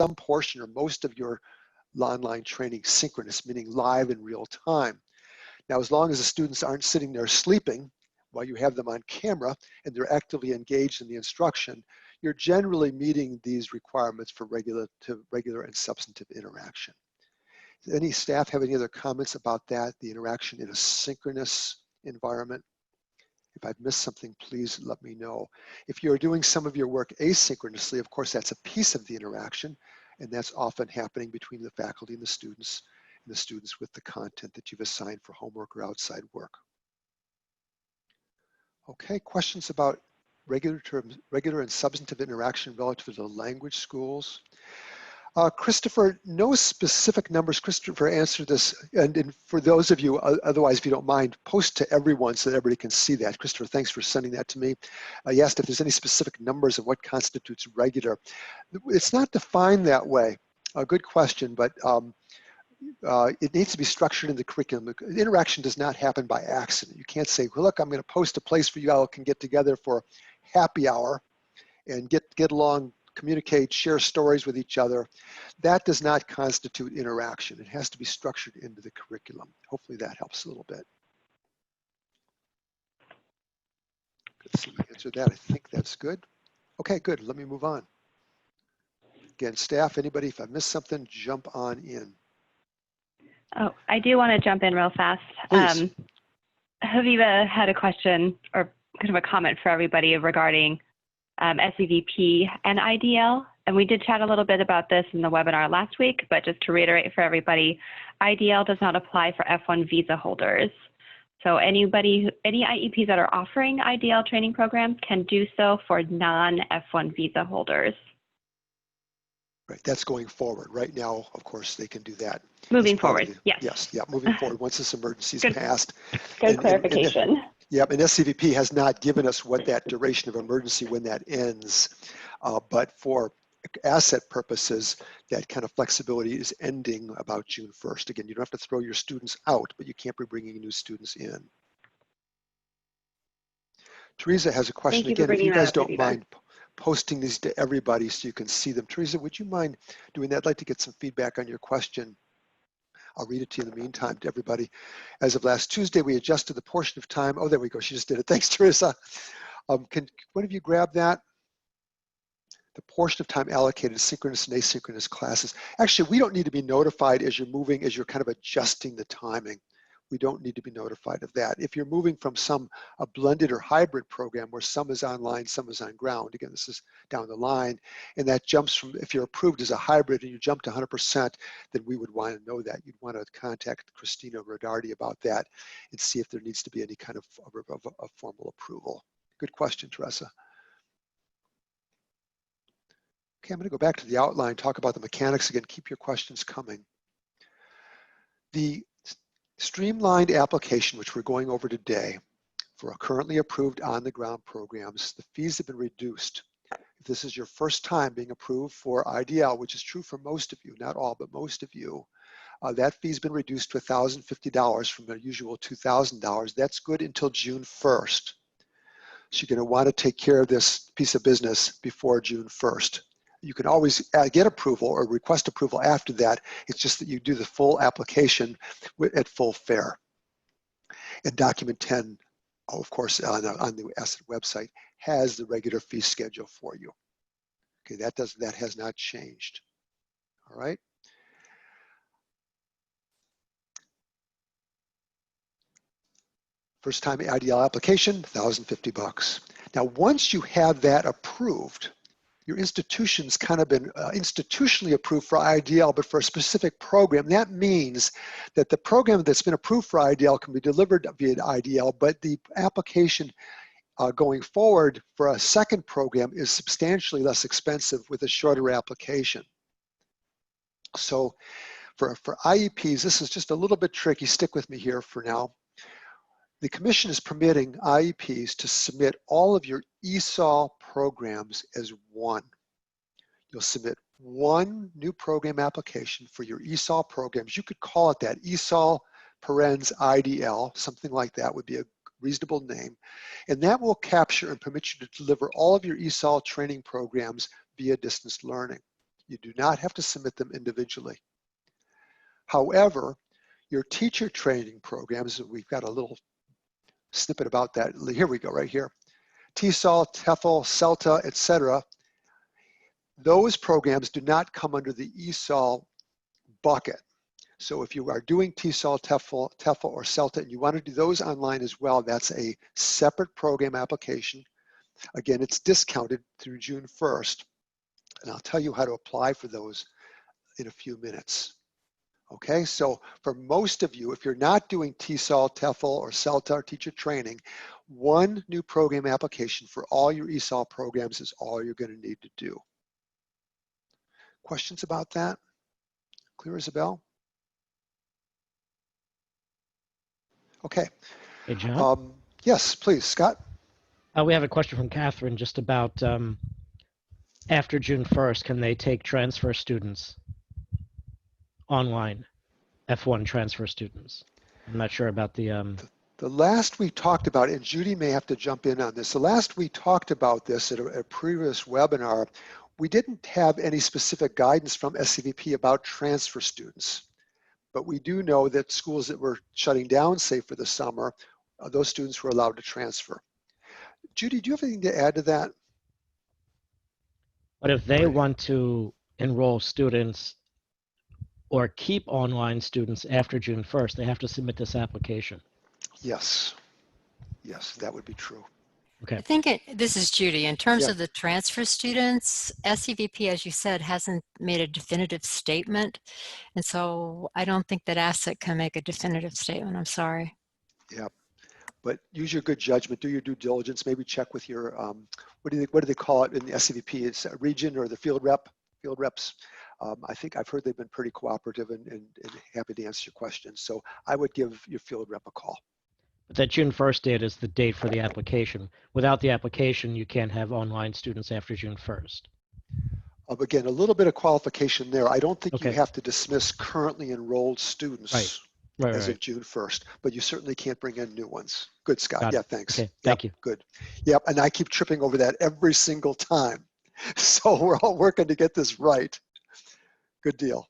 some portion or most of your online training synchronous, meaning live in real time. Now, as long as the students aren't sitting there sleeping while you have them on camera and they're actively engaged in the instruction, you're generally meeting these requirements for regular and substantive interaction. Does any staff have any other comments about that, the interaction in a synchronous environment? If I've missed something, please let me know. If you're doing some of your work asynchronously, of course, that's a piece of the interaction, and that's often happening between the faculty and the students with the content that you've assigned for homework or outside work. Okay, questions about regular and substantive interaction relative to the language schools? Christopher, no specific numbers. Christopher answered this, and for those of you, otherwise, if you don't mind, post to everyone so that everybody can see that. Christopher, thanks for sending that to me. He asked if there's any specific numbers of what constitutes regular. It's not defined that way. A good question, but it needs to be structured in the curriculum. Interaction does not happen by accident. You can't say, well, look, I'm going to post a place for you all can get together for happy hour and get along, communicate, share stories with each other. That does not constitute interaction. It has to be structured into the curriculum. Hopefully that helps a little bit. Let's see, answer that. I think that's good. Okay, good. Let me move on. Again, staff, anybody, if I missed something, jump on in. Oh, I do want to jump in real fast. Haviva had a question or kind of a comment for everybody regarding SEVP and IDL. And we did chat a little bit about this in the webinar last week, but just to reiterate for everybody, IDL does not apply for F1 visa holders. So any IEPs that are offering IDL training programs can do so for non-F1 visa holders. Right, that's going forward. Right now, of course, they can do that. Moving forward, yes. Yes, yeah, moving forward once this emergency is passed. Good clarification. Yep, and SCVP has not given us what that duration of emergency, when that ends, but for ACCET purposes, that kind of flexibility is ending about June 1st. Again, you don't have to throw your students out, but you can't be bringing new students in. Teresa has a question. Again, if you guys don't mind posting these to everybody so you can see them. Teresa, would you mind doing that? I'd like to get some feedback on your question. I'll read it to you in the meantime to everybody. As of last Tuesday, we adjusted the portion of time. Oh, there we go. She just did it. Thanks, Teresa. Can one of you grab that? The portion of time allocated to synchronous and asynchronous classes. Actually, we don't need to be notified as you're moving, as you're kind of adjusting the timing. We don't need to be notified of that. If you're moving from a blended or hybrid program where some is online, some is on ground, again, this is down the line, and that jumps from, if you're approved as a hybrid and you jump to 100%, then we would want to know that. You'd want to contact Christina Rodardi about that and see if there needs to be any kind of formal approval. Good question, Teresa. Okay, I'm going to go back to the outline, talk about the mechanics again. Keep your questions coming. The streamlined application, which we're going over today, for currently approved on-the-ground programs, the fees have been reduced. If this is your first time being approved for IDL, which is true for most of you, not all, but most of you, that fee's been reduced to $1,050 from the usual $2,000. That's good until June 1st. So you're going to want to take care of this piece of business before June 1st. You can always get approval or request approval after that. It's just that you do the full application at full fare. And document 10, of course, on the ACCET website, has the regular fee schedule for you. Okay, that has not changed. All right. First time IDL application, $1,050. Now, once you have that approved, your institution's kind of been institutionally approved for IDL, but for a specific program. That means that the program that's been approved for IDL can be delivered via IDL, but the application going forward for a second program is substantially less expensive with a shorter application. So for IEPs, this is just a little bit tricky. Stick with me here for now. The Commission is permitting IEPs to submit all of your ESOL programs as one. You'll submit one new program application for your ESOL programs. You could call it that, ESOL parens IDL, something like that would be a reasonable name. And that will capture and permit you to deliver all of your ESOL training programs via distance learning. You do not have to submit them individually. However, your teacher training programs, we've got a little snippet about that. Here we go, right here. TESOL, TEFL, CELTA, etc. Those programs do not come under the ESOL bucket. So if you are doing TESOL, TEFL, or CELTA, and you want to do those online as well, that's a separate program application. Again, it's discounted through June 1st, and I'll tell you how to apply for those in a few minutes. Okay, so for most of you, if you're not doing TESOL, TEFL, or CELTA, or teacher training, one new program application for all your ESOL programs is all you're going to need to do. Questions about that? Clear as a bell? Okay. Hey, John? Yes, please, Scott. We have a question from Catherine just about after June 1st, can they take transfer students online, F1 transfer students? I'm not sure about the last we talked about, and Judy may have to jump in on this, the last we talked about this at a previous webinar, we didn't have any specific guidance from SCVP about transfer students. But we do know that schools that were shutting down, say for the summer, those students were allowed to transfer. Judy, do you have anything to add to that? But if they want to enroll students or keep online students after June 1st, they have to submit this application. Yes. Yes, that would be true. Okay. I think this is Judy. In terms Yeah. of the transfer students, SCVP, as you said, hasn't made a definitive statement. And so I don't think that ACCET can make a definitive statement. I'm sorry. Yeah. But use your good judgment, do your due diligence, maybe check with your, what do they call it in the SCVP? It's a region or the field reps. I think I've heard they've been pretty cooperative and happy to answer your questions. So I would give your field rep a call. But that June 1st date is the date for the application. Without the application, you can't have online students after June 1st. Again, a little bit of qualification there. I don't think Okay. you have to dismiss currently enrolled students as of June 1st, but you certainly can't bring in new ones. Good, Scott. Got it. Yeah, thanks. Okay, thank you. Good. Yep, and I keep tripping over that every single time. So we're all working to get this right. Good deal.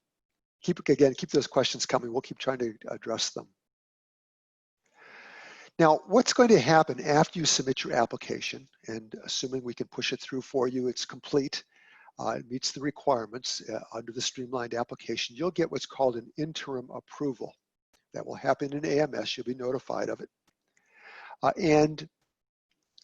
Keep those questions coming. We'll keep trying to address them. Now, what's going to happen after you submit your application, and assuming we can push it through for you, it's complete, it meets the requirements under the streamlined application, you'll get what's called an interim approval. That will happen in AMS, you'll be notified of it. And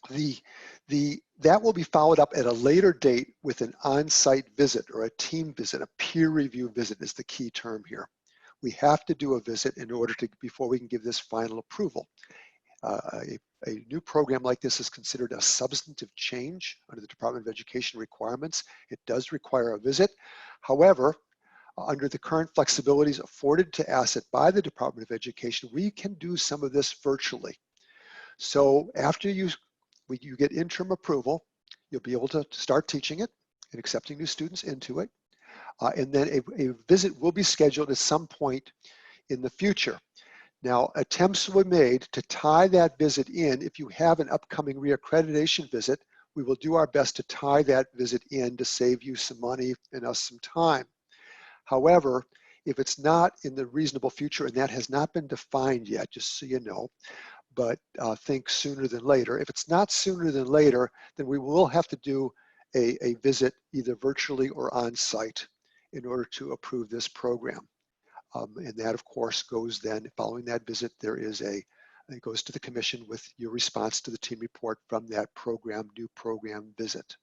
that will be followed up at a later date with an on-site visit or a team visit, a peer review visit is the key term here. We have to do a visit in order to, before we can give this final approval. A new program like this is considered a substantive change under the Department of Education requirements. It does require a visit. However, under the current flexibilities afforded to ACCET by the Department of Education, we can do some of this virtually. So after you get interim approval, you'll be able to start teaching it and accepting new students into it. And then a visit will be scheduled at some point in the future. Now, attempts were made to tie that visit in. If you have an upcoming reaccreditation visit, we will do our best to tie that visit in to save you some money and us some time. However, if it's not in the reasonable future, and that has not been defined yet, just so you know, but think sooner than later. If it's not sooner than later, then we will have to do a visit either virtually or on site in order to approve this program. And that, of course, goes then, following that visit, it goes to the commission with your response to the team report from that new program visit.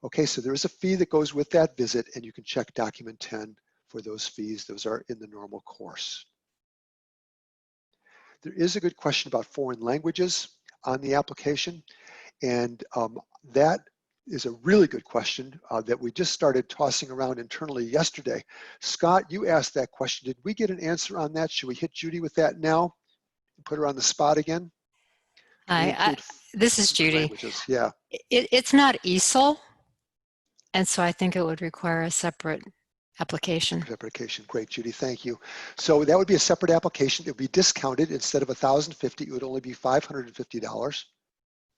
Okay, so there is a fee that goes with that visit, and you can check document 10 for those fees. Those are in the normal course. There is a good question about foreign languages on the application, and that is a really good question that we just started tossing around internally yesterday. Scott, you asked that question. Did we get an answer on that? Should we hit Judy with that now and put her on the spot again? This is Judy. Languages? Yeah. It's not ESOL, and so I think it would require a separate application. Application. Great, Judy. Thank you. So that would be a separate application. It would be discounted. Instead of $1,050, it would only be $550.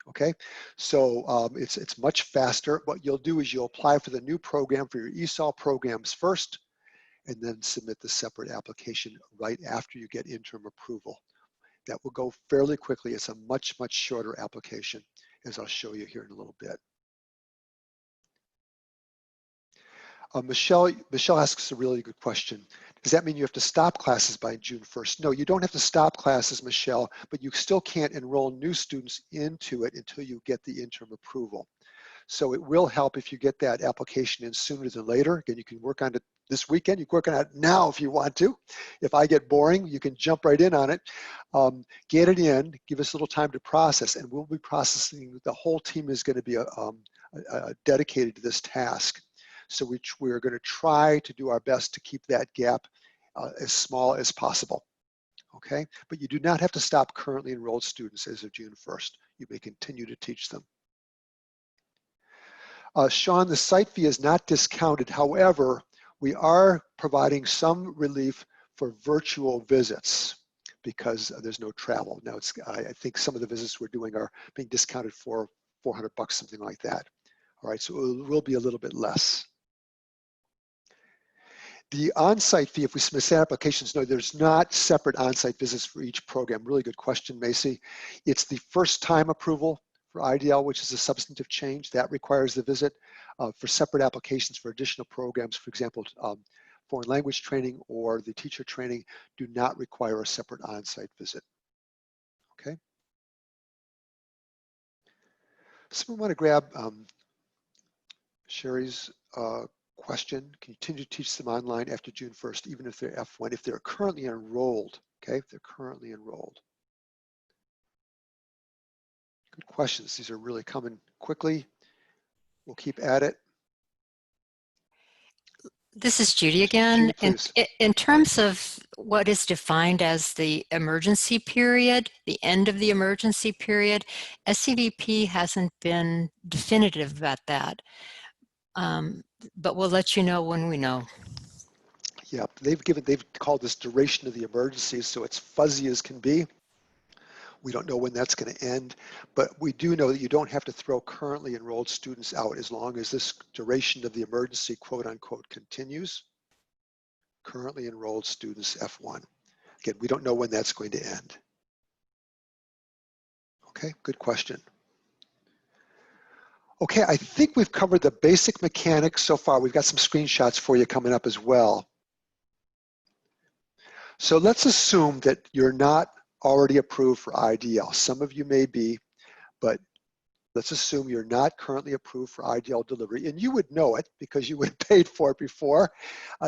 Okay, so it's much faster. What you'll do is you'll apply for the new program for your ESOL programs first, and then submit the separate application right after you get interim approval. That will go fairly quickly. It's a much shorter application, as I'll show you here in a little bit. Michelle asks a really good question. Does that mean you have to stop classes by June 1st? No, you don't have to stop classes, Michelle, but you still can't enroll new students into it until you get the interim approval. So it will help if you get that application in sooner than later. Again, you can work on it this weekend. You can work on it now if you want to. If I get boring, you can jump right in on it. Get it in, give us a little time to process, and we'll be processing. The whole team is going to be dedicated to this task. So we're going to try to do our best to keep that gap as small as possible. Okay, but you do not have to stop currently enrolled students as of June 1st. You may continue to teach them. Sean, the site fee is not discounted. However, we are providing some relief for virtual visits because there's no travel. Now, I think some of the visits we're doing are being discounted for $400, something like that. All right, so it will be a little bit less. The on-site fee, if we submit applications, no, there's not separate on-site visits for each program. Really good question, Macy. It's the first time approval for IDL, which is a substantive change that requires the visit. For separate applications for additional programs, for example, foreign language training or the teacher training, do not require a separate on-site visit. Okay. Someone want to grab Sherry's question. Continue to teach them online after June 1st, even if they're F1, if they're currently enrolled. Okay, if they're currently enrolled. Good questions. These are really coming quickly. We'll keep at it. This is Judy again. In terms of what is defined as the emergency period, the end of the emergency period, SCVP hasn't been definitive about that. But we'll let you know when we know. Yeah, they've called this duration of the emergency, so it's fuzzy as can be. We don't know when that's going to end, but we do know that you don't have to throw currently enrolled students out as long as this duration of the emergency, quote unquote, continues. Currently enrolled students F1. Again, we don't know when that's going to end. Okay, good question. Okay, I think we've covered the basic mechanics so far. We've got some screenshots for you coming up as well. So let's assume that you're not already approved for IDL. Some of you may be, but let's assume you're not currently approved for IDL delivery, and you would know it because you would have paid for it before.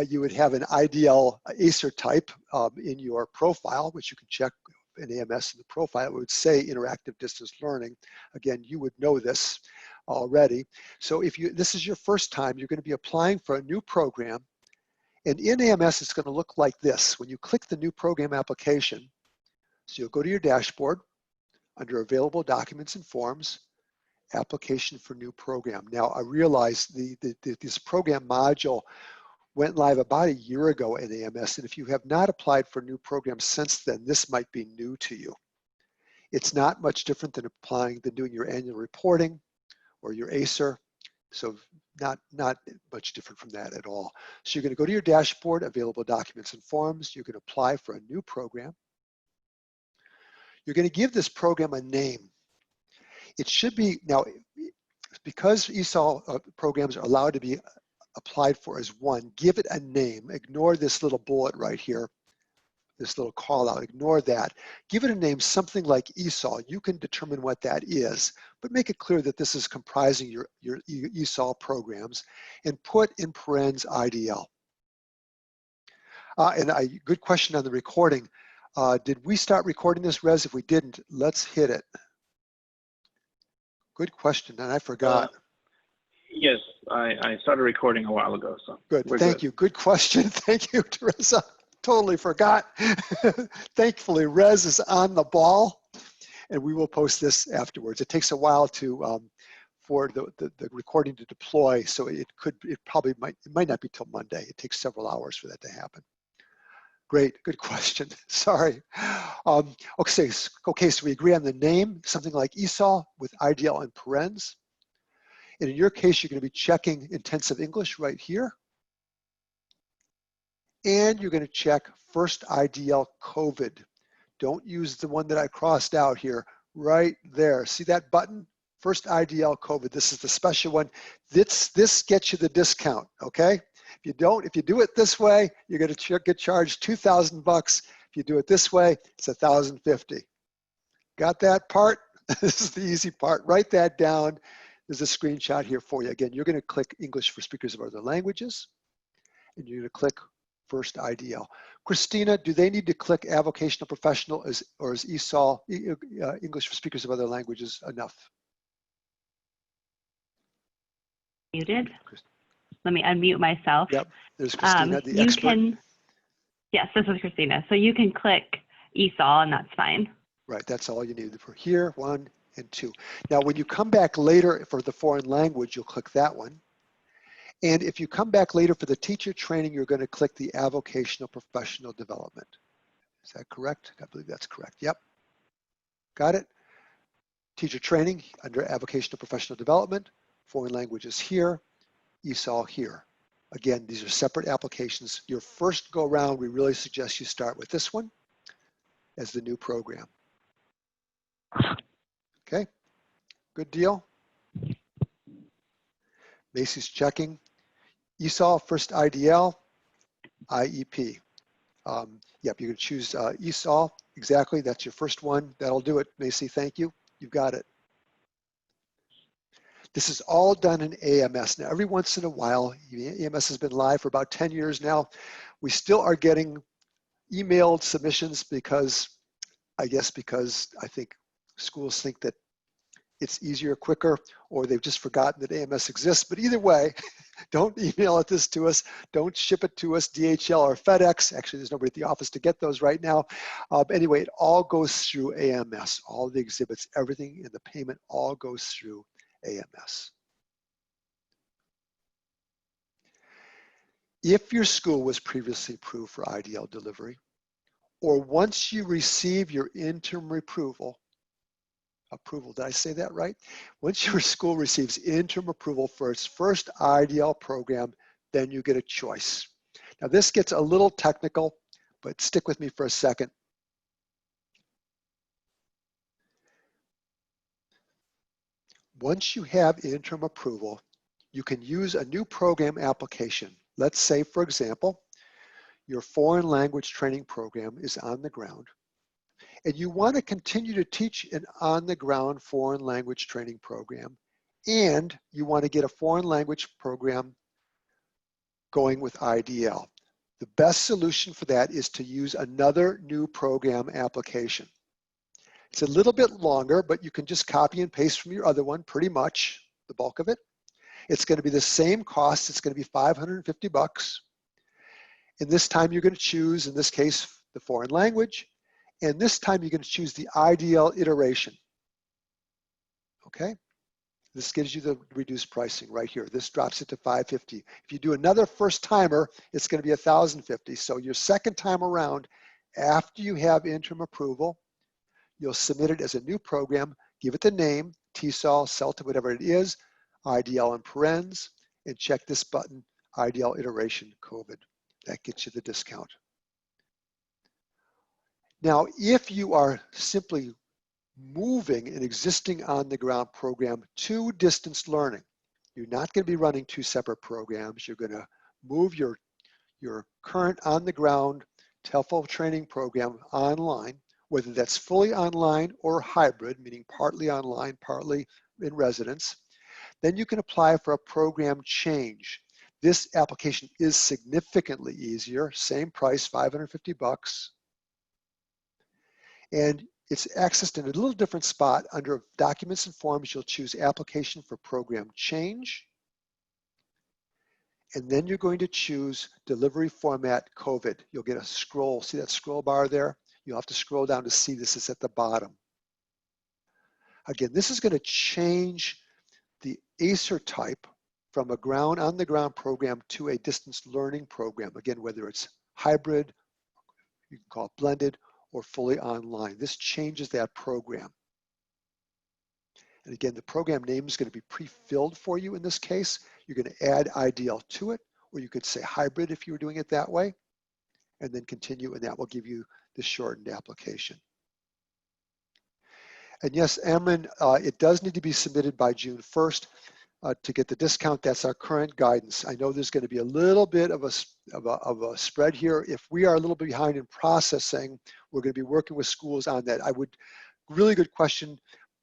You would have an IDL ACER type in your profile, which you can check in AMS in the profile. It would say interactive distance learning. Again, you would know this already. So if this is your first time, you're going to be applying for a new program, and in AMS it's going to look like this. When you click the new program application, so you'll go to your dashboard under available documents and forms, application for new program. Now I realize this program module went live about a year ago in AMS, and if you have not applied for new programs since then, this might be new to you. It's not much different than doing your annual reporting or your ACER, so not much different from that at all. So you're going to go to your dashboard, available documents and forms. You can apply for a new program. You're going to give this program a name. It should be, now, because ESOL programs are allowed to be applied for as one, give it a name. Ignore this little bullet right here, this little call out, ignore that. Give it a name, something like ESOL. You can determine what that is, but make it clear that this is comprising your ESOL programs, and put in parens IDL. Good question on the recording. Did we start recording this, Rez? If we didn't, let's hit it. Good question, and I forgot. Yes, I started recording a while ago, so. Good, thank you. Good question. Thank you, Teresa. Totally forgot. Thankfully, Rez is on the ball, and we will post this afterwards. It takes a while for the recording to deploy, so it might not be till Monday. It takes several hours for that to happen. Great, good question. Sorry. Okay, so we agree on the name, something like ESOL with IDL and parens. And in your case, you're going to be checking intensive English right here. And you're going to check first IDL COVID. Don't use the one that I crossed out here, right there. See that button? First IDL COVID. This is the special one. This gets you the discount, okay? If you do it this way, you're going to get charged $2,000. If you do it this way, it's $1,050. Got that part? This is the easy part. Write that down. There's a screenshot here for you. Again, you're going to click English for speakers of other languages, and you're going to click First IDL. Christina, do they need to click avocational professional or is ESOL, English for speakers of other languages, enough? Muted. Let me unmute myself. Yep, there's Christina, the expert. Yes, this is Christina. So you can click ESOL and that's fine. Right, that's all you need for here, 1 and 2. Now, when you come back later for the foreign language, you'll click that one. And if you come back later for the teacher training, you're going to click the avocational professional development. Is that correct? I believe that's correct. Yep. Got it? Teacher training under avocational professional development, foreign languages here, ESOL here. Again, these are separate applications. Your first go around, we really suggest you start with this one as the new program. Okay, good deal. Macy's checking. ESOL, first IDL, IEP. Yep, you can choose ESOL. Exactly, that's your first one. That'll do it, Macy, thank you. You've got it. This is all done in AMS. Now, every once in a while, AMS has been live for about 10 years now. We still are getting emailed submissions because I think schools think that it's easier, quicker, or they've just forgotten that AMS exists. But either way, don't email this to us. Don't ship it to us, DHL or FedEx. Actually, there's nobody at the office to get those right now. Anyway, it all goes through AMS. All the exhibits, everything in the payment all goes through AMS. If your school was previously approved for IDL delivery, or once you receive your interim approval, did I say that right? Once your school receives interim approval for its first IDL program, then you get a choice. Now this gets a little technical, but stick with me for a second. Once you have interim approval, you can use a new program application. Let's say, for example, your foreign language training program is on the ground, and you want to continue to teach an on-the-ground foreign language training program, and you want to get a foreign language program going with IDL. The best solution for that is to use another new program application. It's a little bit longer, but you can just copy and paste from your other one, pretty much, the bulk of it. It's going to be the same cost. It's going to be $550. And this time you're going to choose, in this case, the foreign language. And this time you're going to choose the IDL iteration. Okay? This gives you the reduced pricing right here. This drops it to $550. If you do another first timer, it's going to be $1,050. So your second time around, after you have interim approval, you'll submit it as a new program, give it the name, TESOL, CELTA, whatever it is, IDL in parens, and check this button, IDL iteration COVID. That gets you the discount. Now, if you are simply moving an existing on-the-ground program to distance learning, you're not going to be running two separate programs. You're going to move your current on-the-ground TEFL training program online, whether that's fully online or hybrid, meaning partly online, partly in residence. Then you can apply for a program change. This application is significantly easier, same price, $550. And it's accessed in a little different spot. Under documents and forms, you'll choose application for program change. And then you're going to choose delivery format COVID. You'll get a scroll, see that scroll bar there? You'll have to scroll down to see this is at the bottom. Again, this is going to change the ACER type from a on-the-ground program to a distance learning program. Again, whether it's hybrid, You can call it blended or fully online. This changes that program. And again, the program name is going to be pre-filled for you in this case. You're going to add IDL to it, or you could say hybrid if you were doing it that way, and then continue, and that will give you the shortened application. And yes, Amron, it does need to be submitted by June 1st to get the discount. That's our current guidance. I know there's going to be a little bit of a spread here. If we are a little bit behind in processing, we're going to be working with schools on that. Really good question.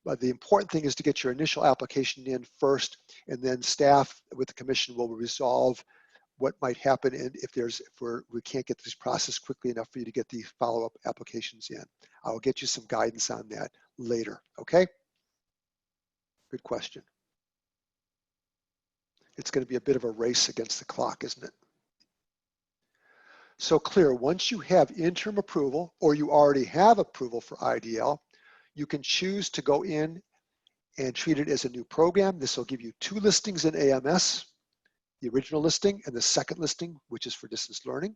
The important thing is to get your initial application in first, and then staff with the commission will resolve what might happen and if we can't get this process quickly enough for you to get the follow-up applications in. I will get you some guidance on that later, okay? Good question. It's going to be a bit of a race against the clock, isn't it? So clear, once you have interim approval or you already have approval for IDL, you can choose to go in and treat it as a new program. This will give you 2 listings in AMS, the original listing and the second listing, which is for distance learning.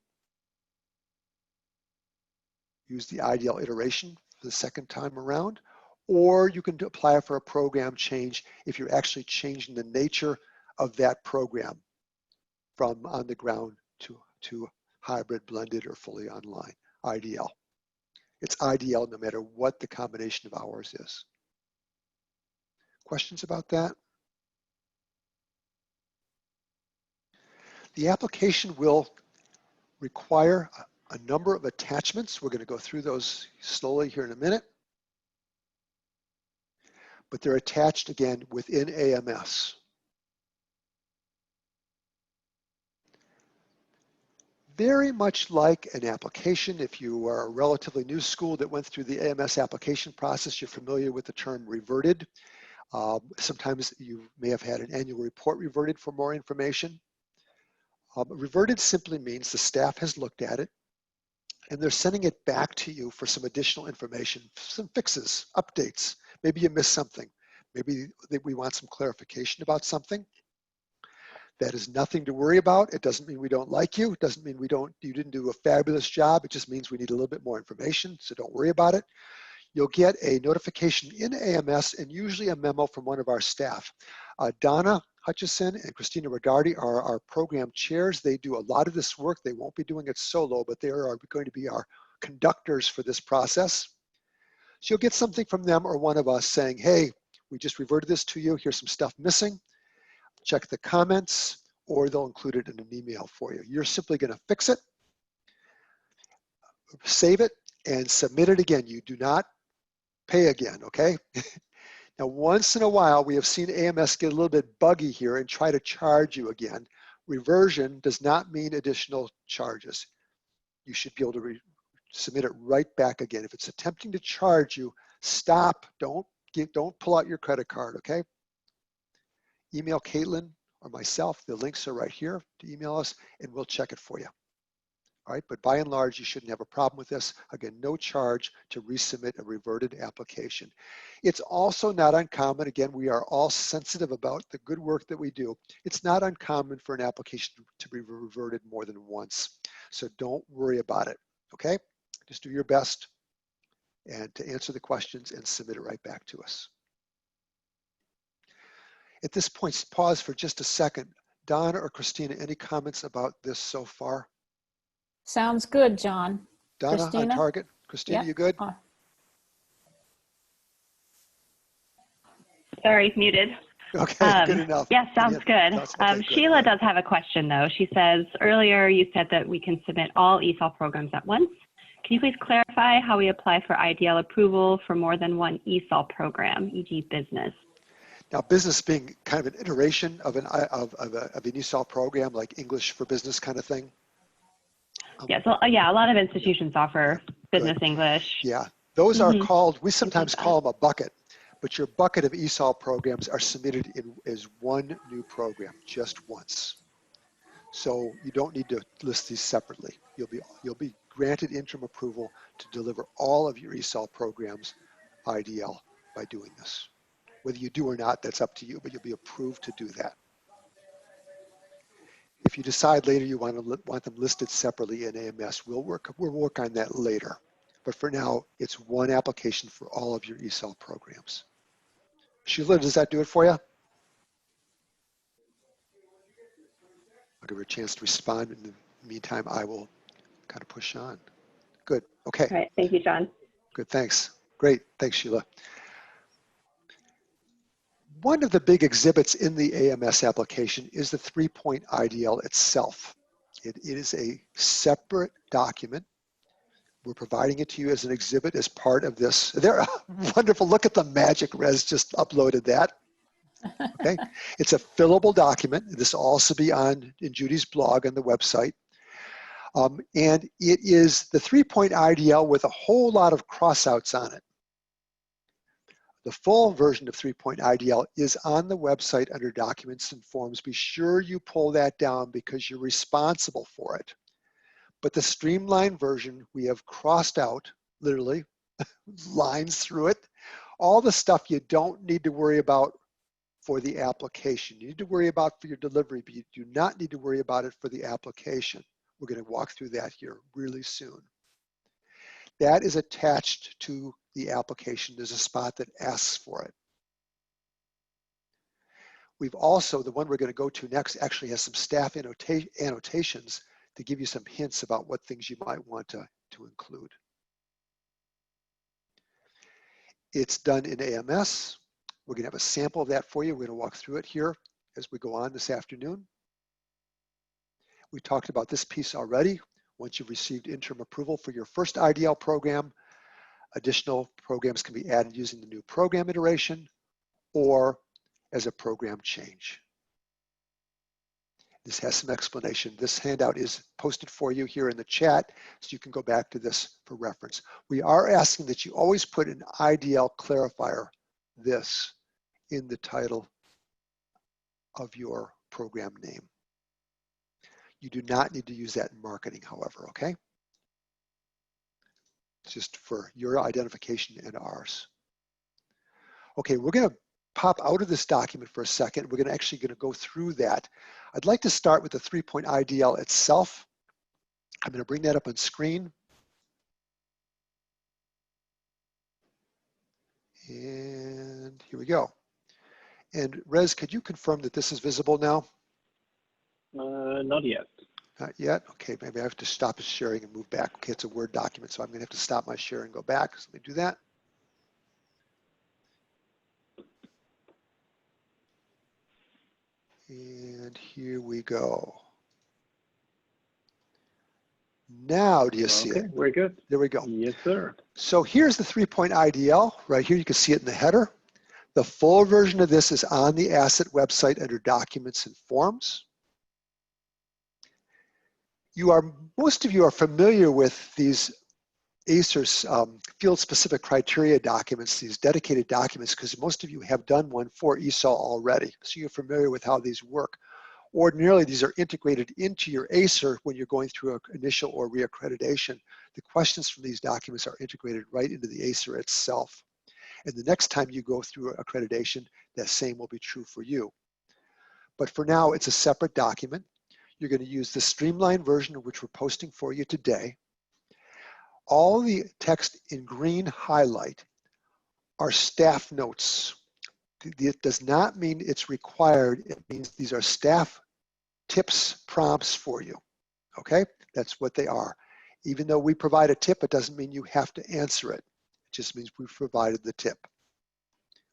Use the IDL iteration for the second time around, or you can apply for a program change if you're actually changing the nature of that program from on the ground to hybrid, blended, or fully online, IDL. It's IDL no matter what the combination of hours is. Questions about that? The application will require a number of attachments. We're going to go through those slowly here in a minute. But they're attached again within AMS. Very much like an application, if you are a relatively new school that went through the AMS application process, you're familiar with the term reverted. Sometimes you may have had an annual report reverted for more information. Reverted simply means the staff has looked at it and they're sending it back to you for some additional information, some fixes, updates. Maybe you missed something. Maybe we want some clarification about something. That is nothing to worry about. It doesn't mean we don't like you. It doesn't mean you didn't do a fabulous job. It just means we need a little bit more information, so don't worry about it. You'll get a notification in AMS and usually a memo from one of our staff. Donna Hutchison and Christina Regardi are our program chairs. They do a lot of this work. They won't be doing it solo, but they are going to be our conductors for this process. So you'll get something from them or one of us saying, hey, we just reverted this to you. Here's some stuff missing. Check the comments, or they'll include it in an email for you. You're simply going to fix it, save it, and submit it again. You do not pay again, okay? Now, once in a while, we have seen AMS get a little bit buggy here and try to charge you again. Reversion does not mean additional charges. You should be able to submit it right back again. If it's attempting to charge you, stop. Don't pull out your credit card, okay? Email Caitlin or myself. The links are right here to email us, and we'll check it for you. All right, but by and large, you shouldn't have a problem with this. Again, no charge to resubmit a reverted application. It's also not uncommon. Again, we are all sensitive about the good work that we do. It's not uncommon for an application to be reverted more than once. So don't worry about it, okay? Just do your best and to answer the questions and submit it right back to us. At this point, pause for just a second. Donna or Christina, any comments about this so far? Sounds good, John. Donna, Christina? on target. Christina, Yep. you good? Sorry, muted. Okay, good enough. Yes, sounds good. Okay, Sheila does have a question though. She says, earlier you said that we can submit all ESOL programs at once. Can you please clarify how we apply for IDL approval for more than one ESOL program, e.g. business? Now, business being kind of an iteration of an ESOL program, like English for Business kind of thing. Yeah, so yeah, a lot of institutions offer business English. Yeah, those are called, we sometimes call them a bucket, but your bucket of ESOL programs are submitted as one new program, just once. So you don't need to list these separately. You'll be granted interim approval to deliver all of your ESOL programs IDL by doing this. Whether you do or not, that's up to you, but you'll be approved to do that. If you decide later you want them listed separately in AMS, we'll work on that later. But for now, it's one application for all of your ESOL programs. Sheila, does that do it for you? I'll give her a chance to respond. In the meantime, I will kind of push on. Good. Okay. All right. Thank you, John. Good. Thanks. Great. Thanks, Sheila. One of the big exhibits in the AMS application is the 3-point IDL itself. It is a separate document. We're providing it to you as an exhibit as part of this. They're wonderful. Look at the magic. Rez just uploaded that. Okay. It's a fillable document. This will also be in Judy's blog on the website. And it is the 3-point IDL with a whole lot of crossouts on it. The full version of 3-point IDL is on the website under Documents and Forms. Be sure you pull that down because you're responsible for it. But the streamlined version, we have crossed out, literally, lines through it, all the stuff you don't need to worry about for the application. You need to worry about for your delivery, but you do not need to worry about it for the application. We're going to walk through that here really soon. That is attached to the application. There's a spot that asks for it. We've also, the one we're going to go to next actually has some staff annotations to give you some hints about what things you might want to include. It's done in AMS. We're going to have a sample of that for you. We're going to walk through it here as we go on this afternoon. We talked about this piece already. Once you've received interim approval for your first IDL program, additional programs can be added using the new program iteration or as a program change. This has some explanation. This handout is posted for you here in the chat, so you can go back to this for reference. We are asking that you always put an IDL clarifier, this, in the title of your program name. You do not need to use that in marketing, however, okay? It's just for your identification and ours. Okay, we're going to pop out of this document for a second. We're actually going to go through that. I'd like to start with the 3-point IDL itself. I'm going to bring that up on screen. And here we go. And Rez, could you confirm that this is visible now? Not yet. Not yet? Okay, maybe I have to stop the sharing and move back. Okay, it's a Word document, so I'm going to have to stop my share and go back. So let me do that. And here we go. Now do you see it? Okay, we're good. There we go. Yes, sir. So here's the 3-point IDL. Right here, you can see it in the header. The full version of this is on the ACCET website under Documents and Forms. Most of you are familiar with these ACER's field-specific criteria documents, these dedicated documents, because most of you have done one for ESOL already. So you're familiar with how these work. Ordinarily, these are integrated into your ACER when you're going through an initial or reaccreditation. The questions from these documents are integrated right into the ACER itself. And the next time you go through accreditation, that same will be true for you. But for now, it's a separate document. You're going to use the streamlined version, which we're posting for you today. All the text in green highlight are staff notes. It does not mean it's required. It means these are staff tips, prompts for you. Okay, that's what they are. Even though we provide a tip, it doesn't mean you have to answer it. It just means we've provided the tip.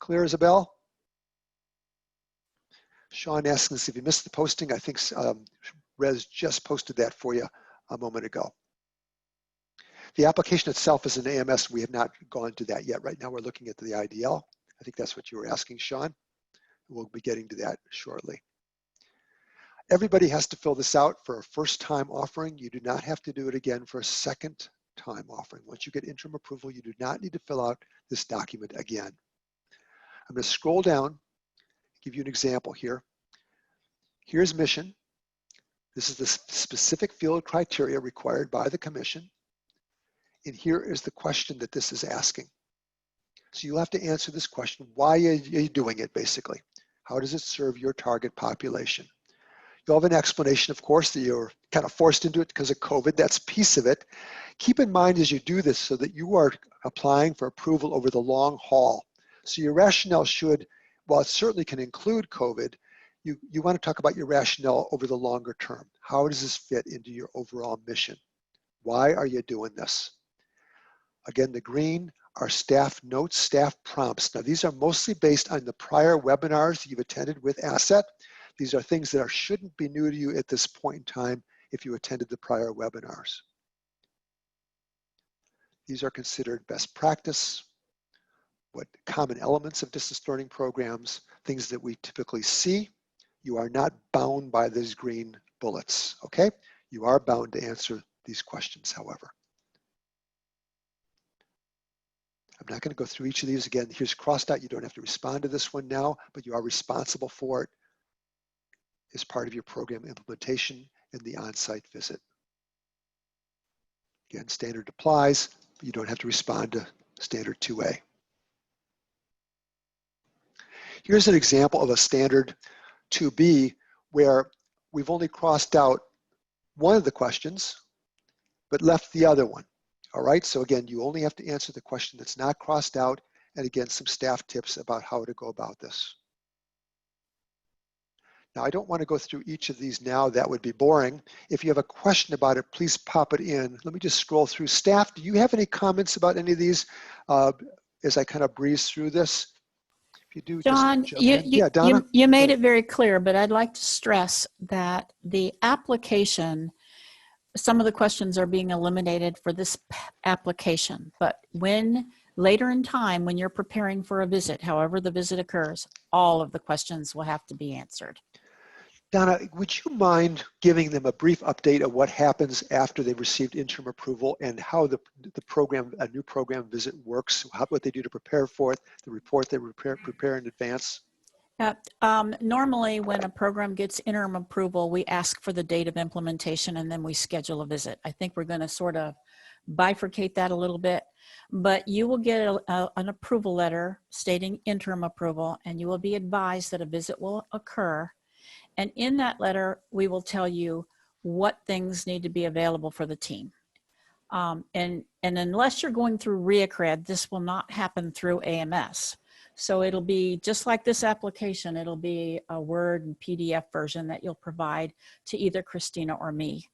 Clear as a bell? Sean asking us if you missed the posting. I think Rez just posted that for you a moment ago. The application itself is an AMS. We have not gone to that yet. Right now we're looking at the IDL. I think that's what you were asking, Sean. We'll be getting to that shortly. Everybody has to fill this out for a first-time offering. You do not have to do it again for a second-time offering. Once you get interim approval, you do not need to fill out this document again. I'm going to scroll down, give you an example here. Here's mission. This is the specific field criteria required by the commission. And here is the question that this is asking. So you'll have to answer this question. Why are you doing it, basically? How does it serve your target population? You'll have an explanation, of course, that you're kind of forced into it because of COVID. That's a piece of it. Keep in mind as you do this so that you are applying for approval over the long haul. So your rationale should, while it certainly can include COVID, you want to talk about your rationale over the longer term. How does this fit into your overall mission? Why are you doing this? Again, the green are staff notes, staff prompts. Now, these are mostly based on the prior webinars that you've attended with ACCET. These are things that shouldn't be new to you at this point in time if you attended the prior webinars. These are considered best practice, what common elements of distance learning programs, things that we typically see. You are not bound by these green bullets, okay? You are bound to answer these questions, however. I'm not going to go through each of these again. Here's crossed out. You don't have to respond to this one now, but you are responsible for it as part of your program implementation and the on-site visit. Again, standard applies, but you don't have to respond to standard 2A. Here's an example of a standard 2B where we've only crossed out one of the questions, but left the other one. All right, so again, you only have to answer the question that's not crossed out, and again, some staff tips about how to go about this. Now, I don't want to go through each of these now. That would be boring. If you have a question about it, please pop it in. Let me just scroll through. Staff, do you have any comments about any of these as I kind of breeze through this? If you do, John, just jump in. Yeah, Donna? you made it very clear, but I'd like to stress that the application, some of the questions are being eliminated for this application, but when later in time, when you're preparing for a visit, however the visit occurs, all of the questions will have to be answered. Donna, would you mind giving them a brief update of what happens after they've received interim approval and how the program, a new program visit works, what they do to prepare for it, the report they prepare in advance? Normally, when a program gets interim approval, we ask for the date of implementation and then we schedule a visit. I think we're going to sort of bifurcate that a little bit, but you will get an approval letter stating interim approval, and you will be advised that a visit will occur. And in that letter, we will tell you what things need to be available for the team. And unless you're going through REACRED, this will not happen through AMS. So it'll be just like this application, it'll be a Word and PDF version that you'll provide to either Christina or me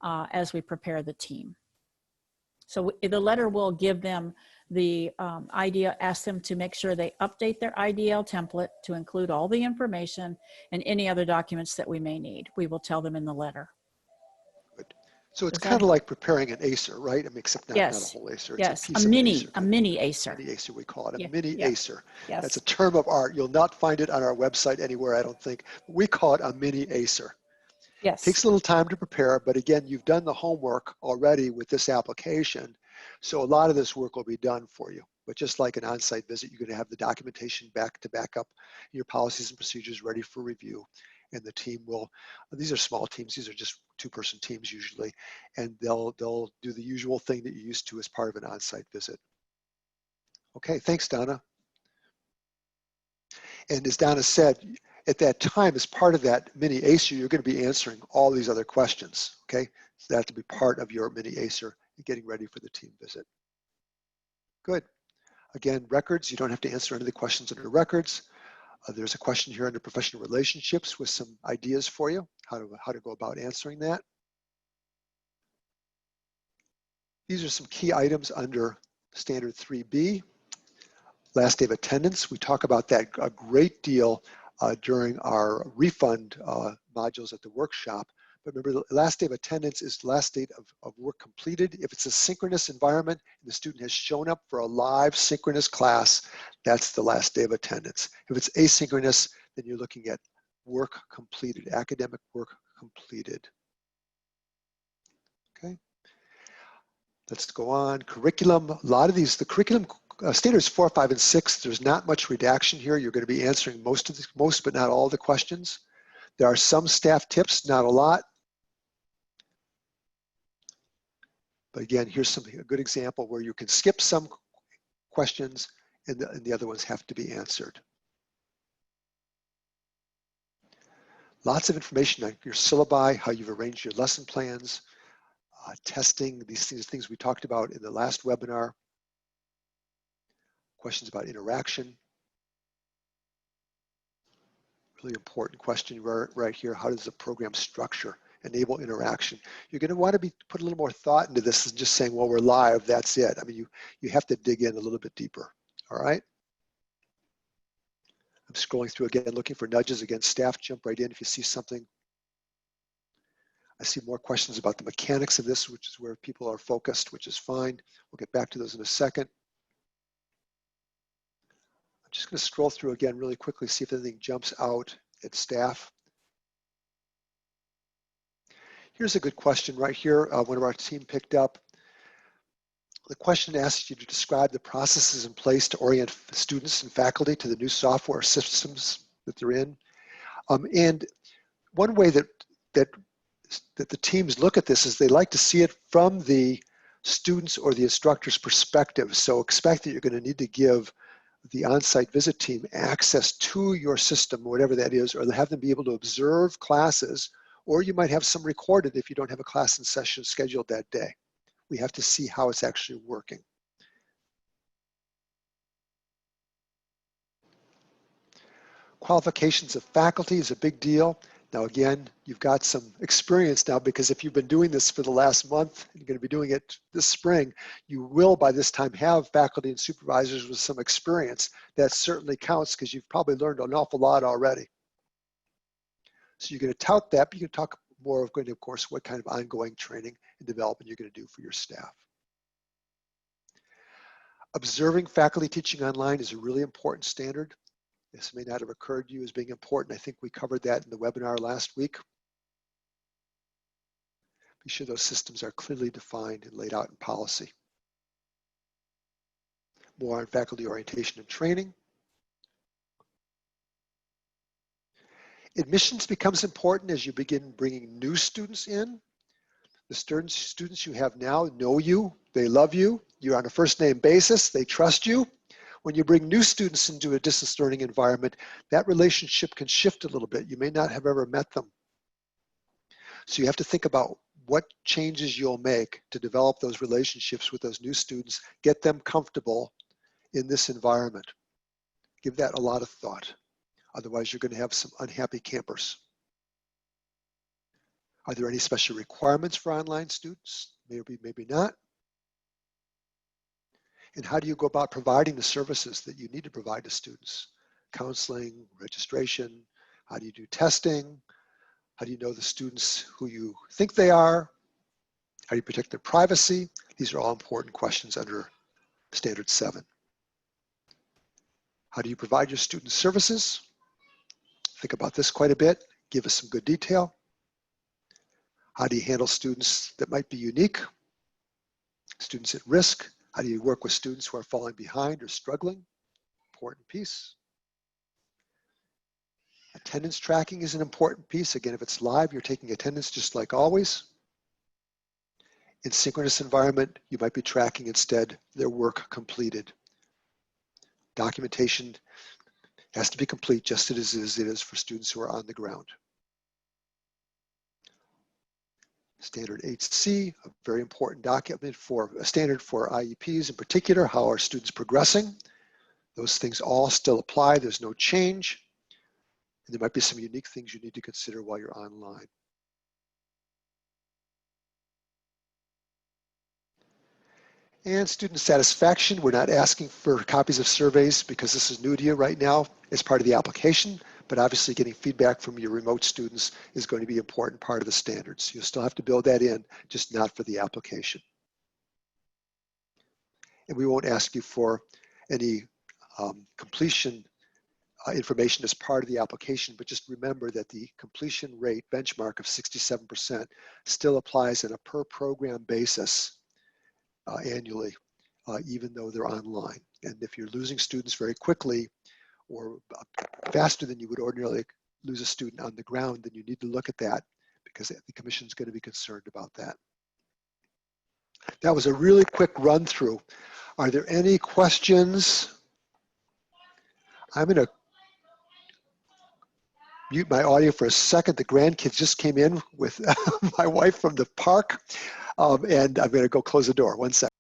as we prepare the team. So the letter will give them the idea, ask them to make sure they update their IDL template to include all the information and any other documents that we may need. We will tell them in the letter. Good. So it's kind of like preparing an ACER, right? I mean, except not a whole ACER. It's a piece of an ACER. A mini ACER. Mini ACER, we call it, a mini ACER. Yes. That's a term of art. You'll not find it on our website anywhere, I don't think. We call it a mini ACER. Yes. Takes a little time to prepare, but again, you've done the homework already with this application. So a lot of this work will be done for you. But just like an on-site visit, you're going to have the documentation back up your policies and procedures ready for review. And the team will, these are small teams, these are just two-person teams usually, and they'll do the usual thing that you're used to as part of an on-site visit. Okay, thanks, Donna. And as Donna said, at that time, as part of that mini ACER, you're going to be answering all these other questions, okay? So that has to be part of your mini ACER and getting ready for the team visit. Good. Again, records, you don't have to answer any of the questions under records. There's a question here under professional relationships with some ideas for you, how to go about answering that. These are some key items under standard 3B. Last day of attendance, we talk about that a great deal during our refund modules at the workshop. But remember, the last day of attendance is the last date of work completed. If it's a synchronous environment and the student has shown up for a live synchronous class, that's the last day of attendance. If it's asynchronous, then you're looking at work completed, academic work completed. Okay. Let's go on. Curriculum, a lot of these, the curriculum standards 4, 5, and 6, there's not much redaction here. You're going to be answering most but not all the questions. There are some staff tips, not a lot. But again, here's a good example where you can skip some questions and the other ones have to be answered. Lots of information on your syllabi, how you've arranged your lesson plans, testing, these things we talked about in the last webinar. Questions about interaction. Really important question right here. How does the program structure enable interaction? You're going to want to put a little more thought into this than just saying, well, we're live, that's it. I mean, you have to dig in a little bit deeper, all right? I'm scrolling through again, looking for nudges. Again, staff, jump right in if you see something. I see more questions about the mechanics of this, which is where people are focused, which is fine. We'll get back to those in a second. I'm just going to scroll through again really quickly, see if anything jumps out at staff. Here's a good question right here. One of our team picked up. The question asks you to describe the processes in place to orient students and faculty to the new software systems that they're in. And one way that the teams look at this is they like to see it from the students or the instructor's perspective. So expect that you're going to need to give the on-site visit team access to your system, whatever that is, or have them be able to observe classes, or you might have some recorded if you don't have a class in session scheduled that day. We have to see how it's actually working. Qualifications of faculty is a big deal. Now again, you've got some experience now, because if you've been doing this for the last month, and you're going to be doing it this spring, you will by this time have faculty and supervisors with some experience. That certainly counts because you've probably learned an awful lot already. So you're going to tout that, but you can talk more of, of course, what kind of ongoing training and development you're going to do for your staff. Observing faculty teaching online is a really important standard. This may not have occurred to you as being important. I think we covered that in the webinar last week. Be sure those systems are clearly defined and laid out in policy. More on faculty orientation and training. Admissions becomes important as you begin bringing new students in. The students you have now know you, they love you, you're on a first name basis, they trust you. When you bring new students into a distance learning environment, that relationship can shift a little bit. You may not have ever met them. So you have to think about what changes you'll make to develop those relationships with those new students, get them comfortable in this environment. Give that a lot of thought. Otherwise, you're going to have some unhappy campers. Are there any special requirements for online students? Maybe, maybe not. And how do you go about providing the services that you need to provide to students? Counseling, registration, how do you do testing? How do you know the students who you think they are? How do you protect their privacy? These are all important questions under Standard 7. How do you provide your students services? Think about this quite a bit. Give us some good detail. How do you handle students that might be unique? Students at risk? How do you work with students who are falling behind or struggling? Important piece. Attendance tracking is an important piece. Again, if it's live, you're taking attendance just like always. In synchronous environment, you might be tracking instead their work completed. Documentation has to be complete just as it is for students who are on the ground. Standard 8C, a very important document for a standard for IEPs in particular. How are students progressing? Those things all still apply. There's no change. And there might be some unique things you need to consider while you're online. And student satisfaction, we're not asking for copies of surveys because this is new to you right now as part of the application, but obviously getting feedback from your remote students is going to be an important part of the standards. You'll still have to build that in, just not for the application. And we won't ask you for any completion information as part of the application, but just remember that the completion rate benchmark of 67% still applies on a per program basis annually, even though they're online. And if you're losing students very quickly or faster than you would ordinarily lose a student on the ground, then you need to look at that because the commission is going to be concerned about that. That was a really quick run through. Are there any questions? I'm going to mute my audio for a second. The grandkids just came in with my wife from the park, and I'm going to go close the door. One second.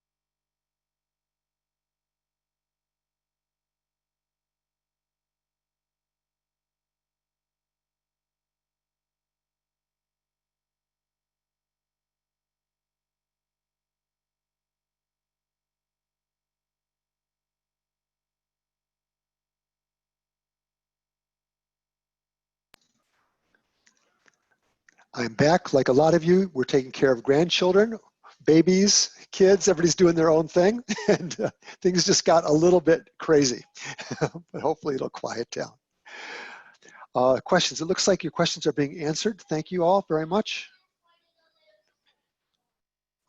I'm back. Like a lot of you, we're taking care of grandchildren, babies, kids, everybody's doing their own thing, and things just got a little bit crazy, but hopefully it'll quiet down. Questions, it looks like your questions are being answered. Thank you all very much.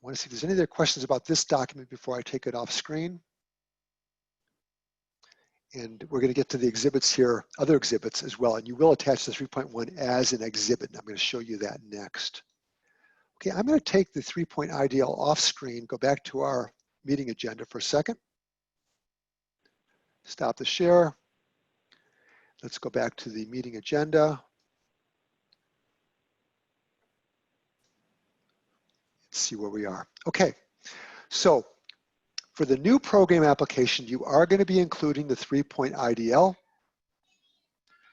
I want to see if there's any other questions about this document before I take it off screen. And we're going to get to the exhibits here, other exhibits as well. And you will attach the 3.1 as an exhibit. And I'm going to show you that next. Okay, I'm going to take the 3-point IDL off screen, go back to our meeting agenda for a second. Stop the share. Let's go back to the meeting agenda. Let's see where we are. Okay, so for the new program application, you are going to be including the 3-point IDL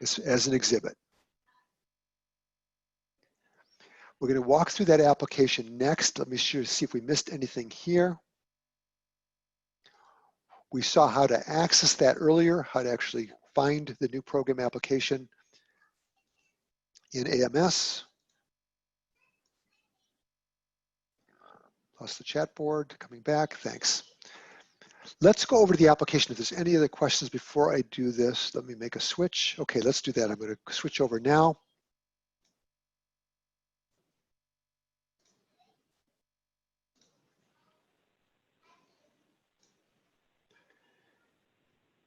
as an exhibit. We're going to walk through that application next. Let me see if we missed anything here. We saw how to access that earlier, how to actually find the new program application in AMS. Lost the chat board, coming back, thanks. Let's go over to the application. If there's any other questions before I do this, let me make a switch. Okay, let's do that. I'm going to switch over now.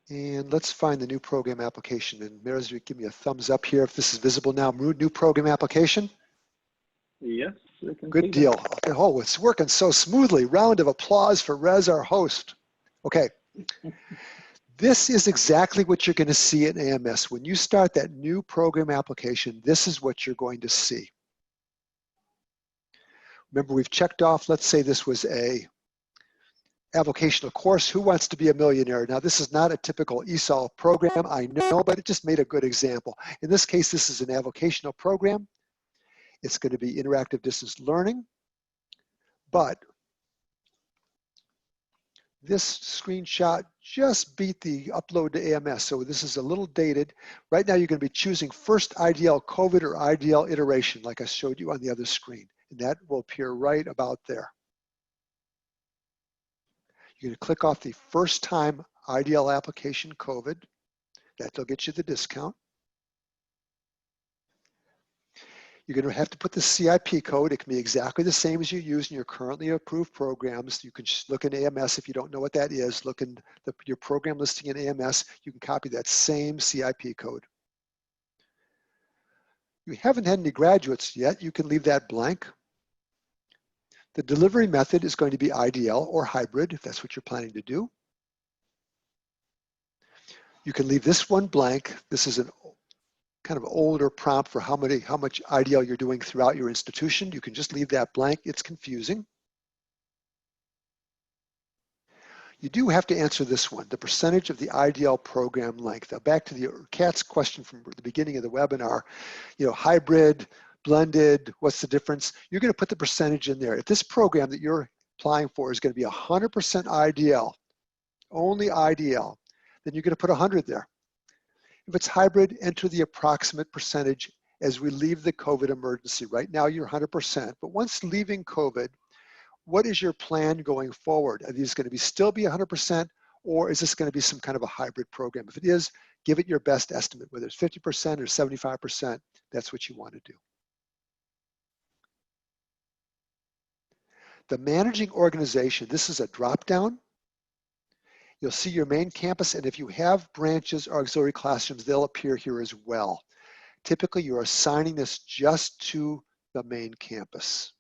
And let's find the new program application. And Maris, give me a thumbs up here if this is visible now. New program application. Yes, we can Good see deal. that. Okay, oh, it's working so smoothly. Round of applause for Rez, our host. Okay. This is exactly what you're going to see in AMS. When you start that new program application, this is what you're going to see. Remember, we've checked off, let's say this was a avocational course. Who wants to be a millionaire? Now, this is not a typical ESOL program, I know, but it just made a good example. In this case, this is an avocational program. It's going to be interactive distance learning, but this screenshot just beat the upload to AMS, so this is a little dated. Right now, you're going to be choosing first IDL COVID or IDL iteration, like I showed you on the other screen, and that will appear right about there. You're going to click off the first time IDL application COVID. That'll get you the discount. You're going to have to put the CIP code. It can be exactly the same as you use in your currently approved programs. You can just look in AMS if you don't know what that is. Look in your program listing in AMS. You can copy that same CIP code. You haven't had any graduates yet. You can leave that blank. The delivery method is going to be IDL or hybrid, if that's what you're planning to do. You can leave this one blank. This is an kind of older prompt for how much IDL you're doing throughout your institution. You can just leave that blank. It's confusing. You do have to answer this one, the percentage of the IDL program length. Now back to the Kat's question from the beginning of the webinar, hybrid, blended, what's the difference? You're going to put the percentage in there. If this program that you're applying for is going to be 100% IDL, only IDL, then you're going to put 100 there. If it's hybrid, enter the approximate percentage as we leave the COVID emergency. Right now you're 100%, but once leaving COVID, what is your plan going forward? Are these going to still be 100%, or is this going to be some kind of a hybrid program? If it is, give it your best estimate, whether it's 50% or 75%, that's what you want to do. The managing organization, this is a drop-down. You'll see your main campus, and if you have branches or auxiliary classrooms, they'll appear here as well. Typically, you're assigning this just to the main campus.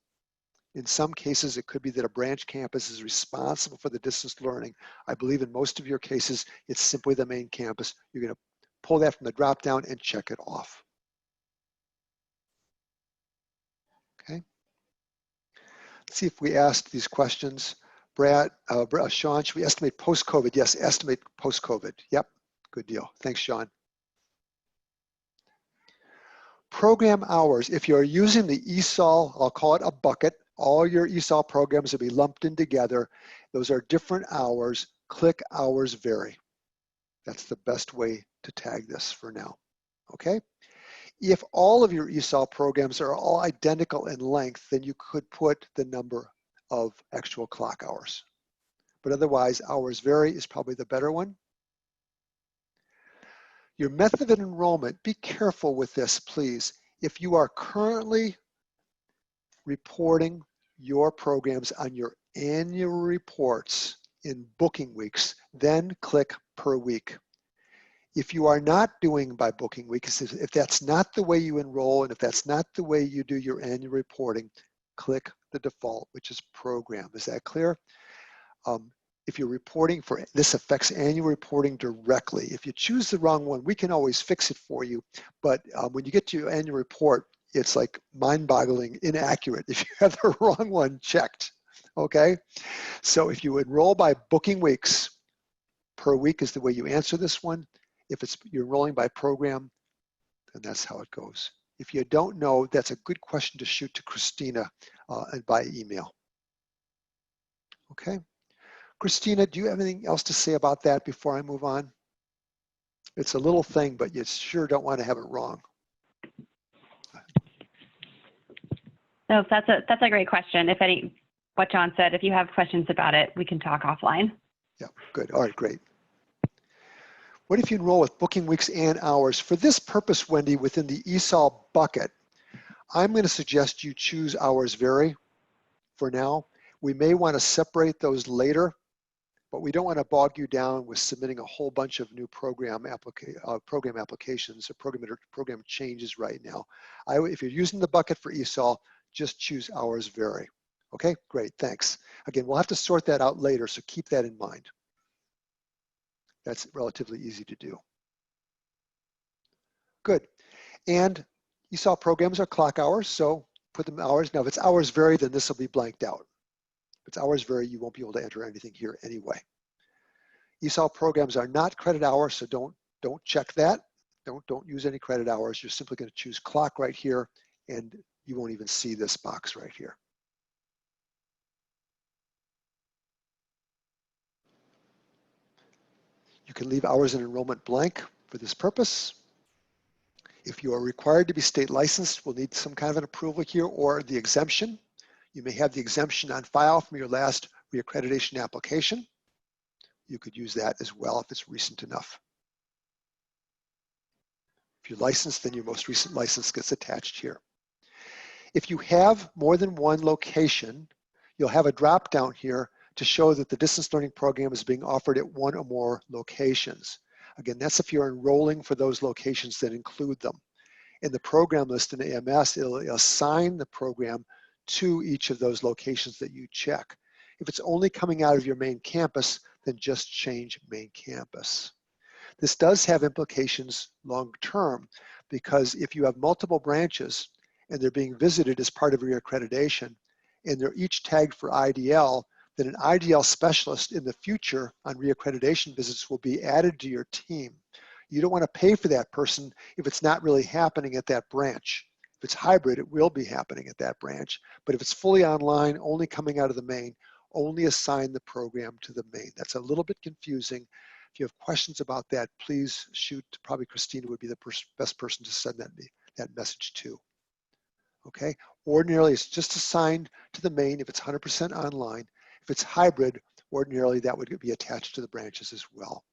In some cases, it could be that a branch campus is responsible for the distance learning. I believe in most of your cases, it's simply the main campus. You're going to pull that from the drop-down and check it off. Let's see if we asked these questions. Brad, Sean, should we estimate post-COVID? Yes, estimate post-COVID. Yep, good deal. Thanks, Sean. Program hours. If you're using the ESOL, I'll call it a bucket. All your ESOL programs will be lumped in together. Those are different hours. Click hours vary. That's the best way to tag this for now, okay? If all of your ESOL programs are all identical in length, then you could put the number of actual clock hours. But otherwise, hours vary is probably the better one. Your method of enrollment, be careful with this, please. If you are currently reporting your programs on your annual reports in booking weeks, then click per week. If you are not doing by booking weeks, if that's not the way you enroll and if that's not the way you do your annual reporting, click the default, which is program. Is that clear? If you're reporting for, this affects annual reporting directly. If you choose the wrong one, we can always fix it for you. But when you get to your annual report, it's like mind-boggling inaccurate if you have the wrong one checked, okay? So if you enroll by booking weeks, per week is the way you answer this one. If you're enrolling by program, then that's how it goes. If you don't know, that's a good question to shoot to Christina by email. Okay. Christina, do you have anything else to say about that before I move on? It's a little thing, but you sure don't want to have it wrong. No, that's a great question. If what John said, if you have questions about it, we can talk offline. Yeah, good. All right, great. What if you enroll with booking weeks and hours? For this purpose, Wendy, within the ESOL bucket, I'm going to suggest you choose hours vary for now. We may want to separate those later, but we don't want to bog you down with submitting a whole bunch of new program applications or program changes right now. If you're using the bucket for ESOL, just choose hours vary. Okay, great, thanks. Again, we'll have to sort that out later, so keep that in mind. That's relatively easy to do. Good. And ESOL programs are clock hours, so put them hours. Now, if it's hours vary, then this will be blanked out. If it's hours vary, you won't be able to enter anything here anyway. ESOL programs are not credit hours, so don't check that. Don't use any credit hours. You're simply going to choose clock right here, and you won't even see this box right here. You can leave hours and enrollment blank for this purpose. If you are required to be state licensed, we'll need some kind of an approval here or the exemption. You may have the exemption on file from your last reaccreditation application. You could use that as well if it's recent enough. If you're licensed, then your most recent license gets attached here. If you have more than one location, you'll have a drop down here to show that the distance learning program is being offered at one or more locations. Again, that's if you're enrolling for those locations that include them. In the program list in AMS, it'll assign the program to each of those locations that you check. If it's only coming out of your main campus, then just change main campus. This does have implications long term, because if you have multiple branches and they're being visited as part of your accreditation, and they're each tagged for IDL, then an IDL specialist in the future on reaccreditation visits will be added to your team. You don't want to pay for that person if it's not really happening at that branch. If it's hybrid, it will be happening at that branch. But if it's fully online, only coming out of the main, only assign the program to the main. That's a little bit confusing. If you have questions about that, please shoot. Probably Christina would be the best person to send that message to. Okay, ordinarily it's just assigned to the main if it's 100% online. If it's hybrid, ordinarily that would be attached to the branches as well.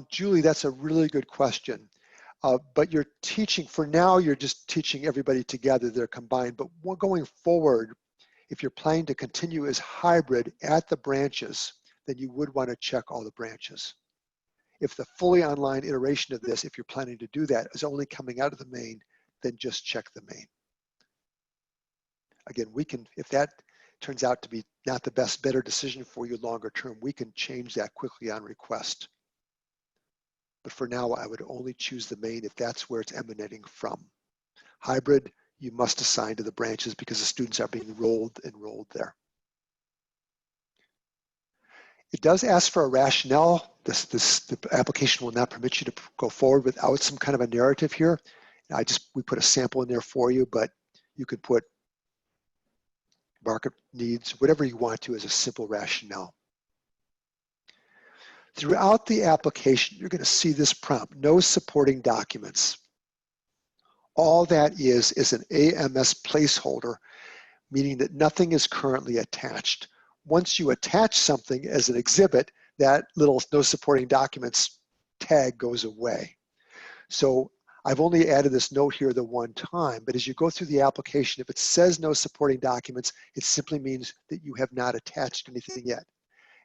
Julie, that's a really good question. But you're teaching, for now, you're just teaching everybody together, they're combined. But going forward, if you're planning to continue as hybrid at the branches, then you would want to check all the branches. If the fully online iteration of this, if you're planning to do that, is only coming out of the main, then just check the main. Again, we can, if that turns out to be not the better decision for you longer term, we can change that quickly on request. But for now, I would only choose the main if that's where it's emanating from. Hybrid, you must assign to the branches because the students are being enrolled there. It does ask for a rationale. The application will not permit you to go forward without some kind of a narrative here. We put a sample in there for you, but you could put market needs, whatever you want to as a simple rationale. Throughout the application, you're going to see this prompt, no supporting documents. All that is an AMS placeholder, meaning that nothing is currently attached. Once you attach something as an exhibit, that little no supporting documents tag goes away. So I've only added this note here the one time, but as you go through the application, if it says no supporting documents, it simply means that you have not attached anything yet.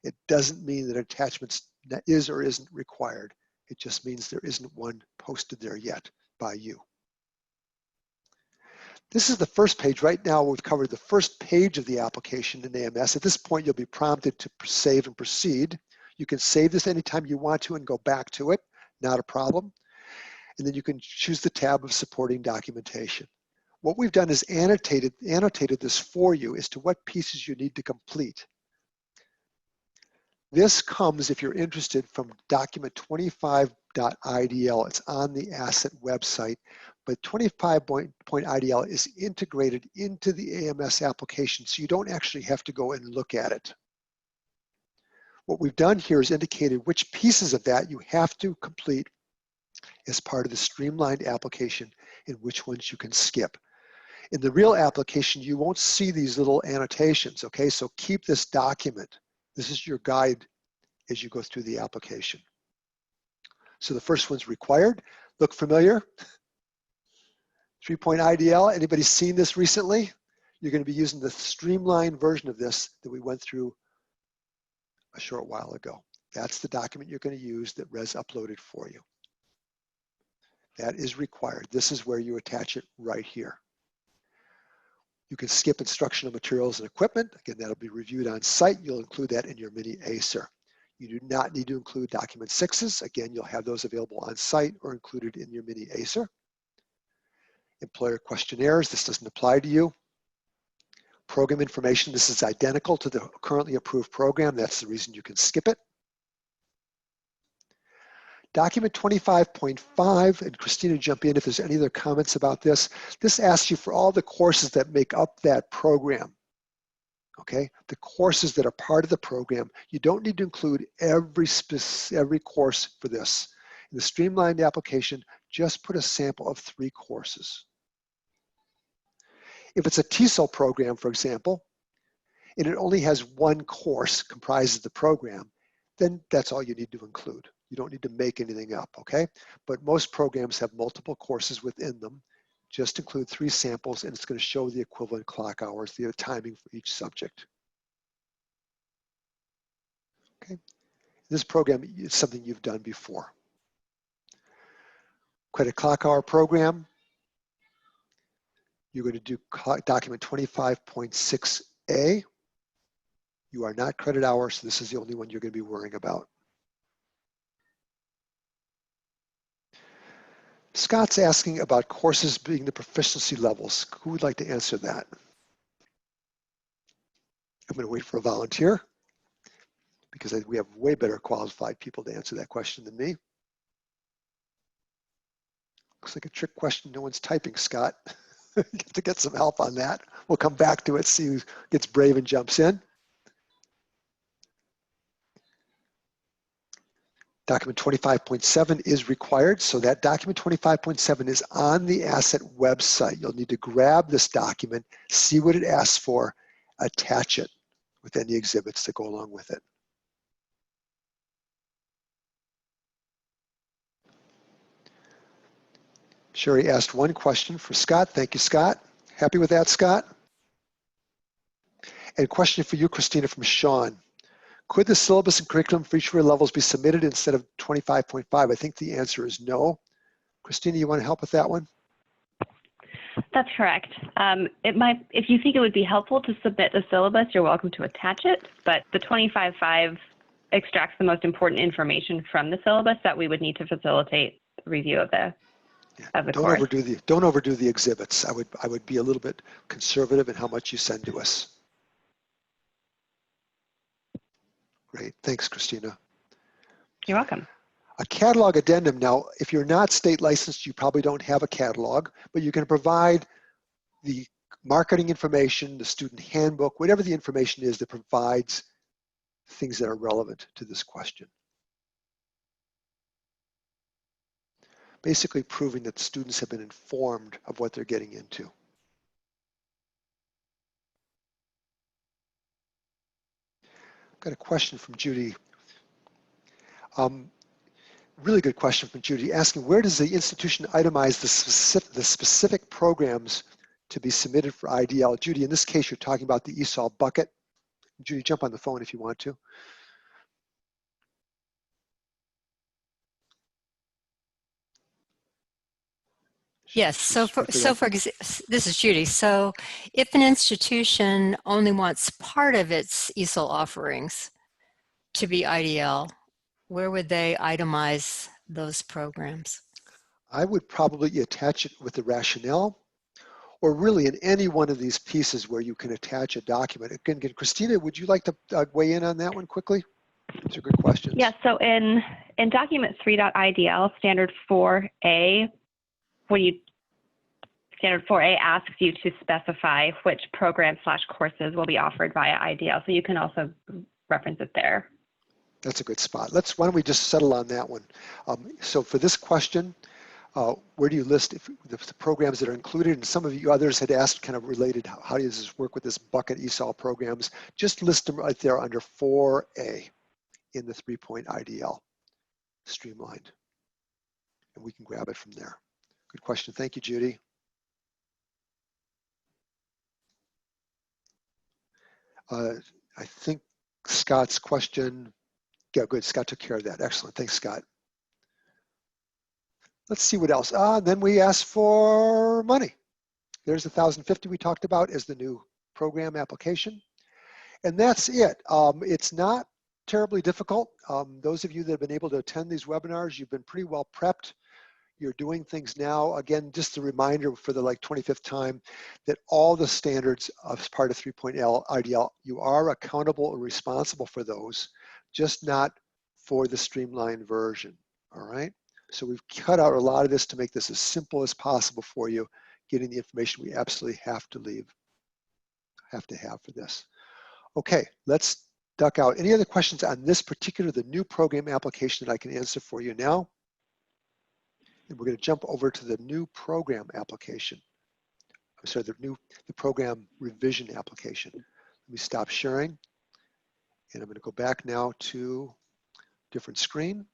It doesn't mean that attachment is or isn't required. It just means there isn't one posted there yet by you. This is the first page. Right now, we've covered the first page of the application in AMS. At this point, you'll be prompted to save and proceed. You can save this anytime you want to and go back to it, not a problem. And then you can choose the tab of supporting documentation. What we've done is annotated this for you as to what pieces you need to complete. This comes, if you're interested, from document 25.idl. It's on the ACCET website, but 25.idl is integrated into the AMS application, so you don't actually have to go and look at it. What we've done here is indicated which pieces of that you have to complete as part of the streamlined application and which ones you can skip. In the real application, you won't see these little annotations, okay? So keep this document. This is your guide as you go through the application. So the first one's required. Look familiar? 3.IDL, anybody seen this recently? You're going to be using the streamlined version of this that we went through a short while ago. That's the document you're going to use that Res uploaded for you. That is required. This is where you attach it right here. You can skip instructional materials and equipment. Again, that'll be reviewed on site. You'll include that in your mini ACER. You do not need to include document 6s. Again, you'll have those available on site or included in your mini ACER. Employer questionnaires, this doesn't apply to you. Program information, this is identical to the currently approved program. That's the reason you can skip it. Document 25.5, and Christina, jump in if there's any other comments about this. This asks you for all the courses that make up that program, okay? The courses that are part of the program. You don't need to include every course for this. In the streamlined application, just put a sample of 3 courses. If it's a TESOL program, for example, and it only has 1 course comprised of the program, then that's all you need to include. You don't need to make anything up, okay? But most programs have multiple courses within them. Just include 3 samples and it's going to show the equivalent clock hours, the timing for each subject. Okay? This program is something you've done before. Credit clock hour program. You're going to do document 25.6A. You are not credit hours, so this is the only one you're going to be worrying about. Scott's asking about courses being the proficiency levels. Who would like to answer that? I'm going to wait for a volunteer because we have way better qualified people to answer that question than me. Looks like a trick question. No one's typing, Scott. You have to get some help on that. We'll come back to it, see who gets brave and jumps in. Document 25.7 is required, so that document 25.7 is on the ACCET website. You'll need to grab this document, see what it asks for, attach it with any exhibits that go along with it. Sherry asked one question for Scott. Thank you, Scott. Happy with that, Scott? And question for you, Christina, from Sean. Could the syllabus and curriculum for each of your levels be submitted instead of 25.5? I think the answer is no. Christina, you want to help with that one? That's correct. If you think it would be helpful to submit the syllabus, you're welcome to attach it, but the 25.5 extracts the most important information from the syllabus that we would need to facilitate review of the of the Don't course. overdo the exhibits. I would be a little bit conservative in how much you send to us. Great, thanks, Christina. You're welcome. A catalog addendum. Now, if you're not state licensed, you probably don't have a catalog, but you can provide the marketing information, the student handbook, whatever the information is that provides things that are relevant to this question. Basically proving that students have been informed of what they're getting into. I've got a question from Judy. Really good question from Judy, asking where does the institution itemize the specific programs to be submitted for IDL? Judy, in this case, you're talking about the ESOL bucket. Judy, jump on the phone if you want to. Yes, this is Judy. So if an institution only wants part of its ESOL offerings to be IDL, where would they itemize those programs? I would probably attach it with the rationale, or really in any one of these pieces where you can attach a document. Again, Christina, would you like to weigh in on that one quickly? These are good questions. Yes, so in document 3.idl, standard 4A, standard 4A asks you to specify which program/courses will be offered via IDL. So you can also reference it there. That's a good spot. Why don't we just settle on that one? So for this question, where do you list the programs that are included? And some of you others had asked kind of related, how does this work with this bucket ESOL programs? Just list them right there under 4A in the 3-point IDL, streamlined. And we can grab it from there. Good question. Thank you, Judy. I think Scott's question, yeah, good. Scott took care of that. Excellent. Thanks, Scott. Let's see what else. Then we asked for money. There's the $1,050 we talked about as the new program application. And that's it. It's not terribly difficult. Those of you that have been able to attend these webinars, you've been pretty well prepped. You're doing things now. Again, just a reminder for the 25th time that all the standards as part of 3-point IDL, you are accountable and responsible for those, just not for the streamlined version, all right? So we've cut out a lot of this to make this as simple as possible for you, getting the information we absolutely have to have for this. Okay, let's duck out. Any other questions on this particular, the new program application that I can answer for you now? And we're going to jump over to the new program application. I'm sorry, the program revision application. Let me stop sharing. And I'm going to go back now to different screen.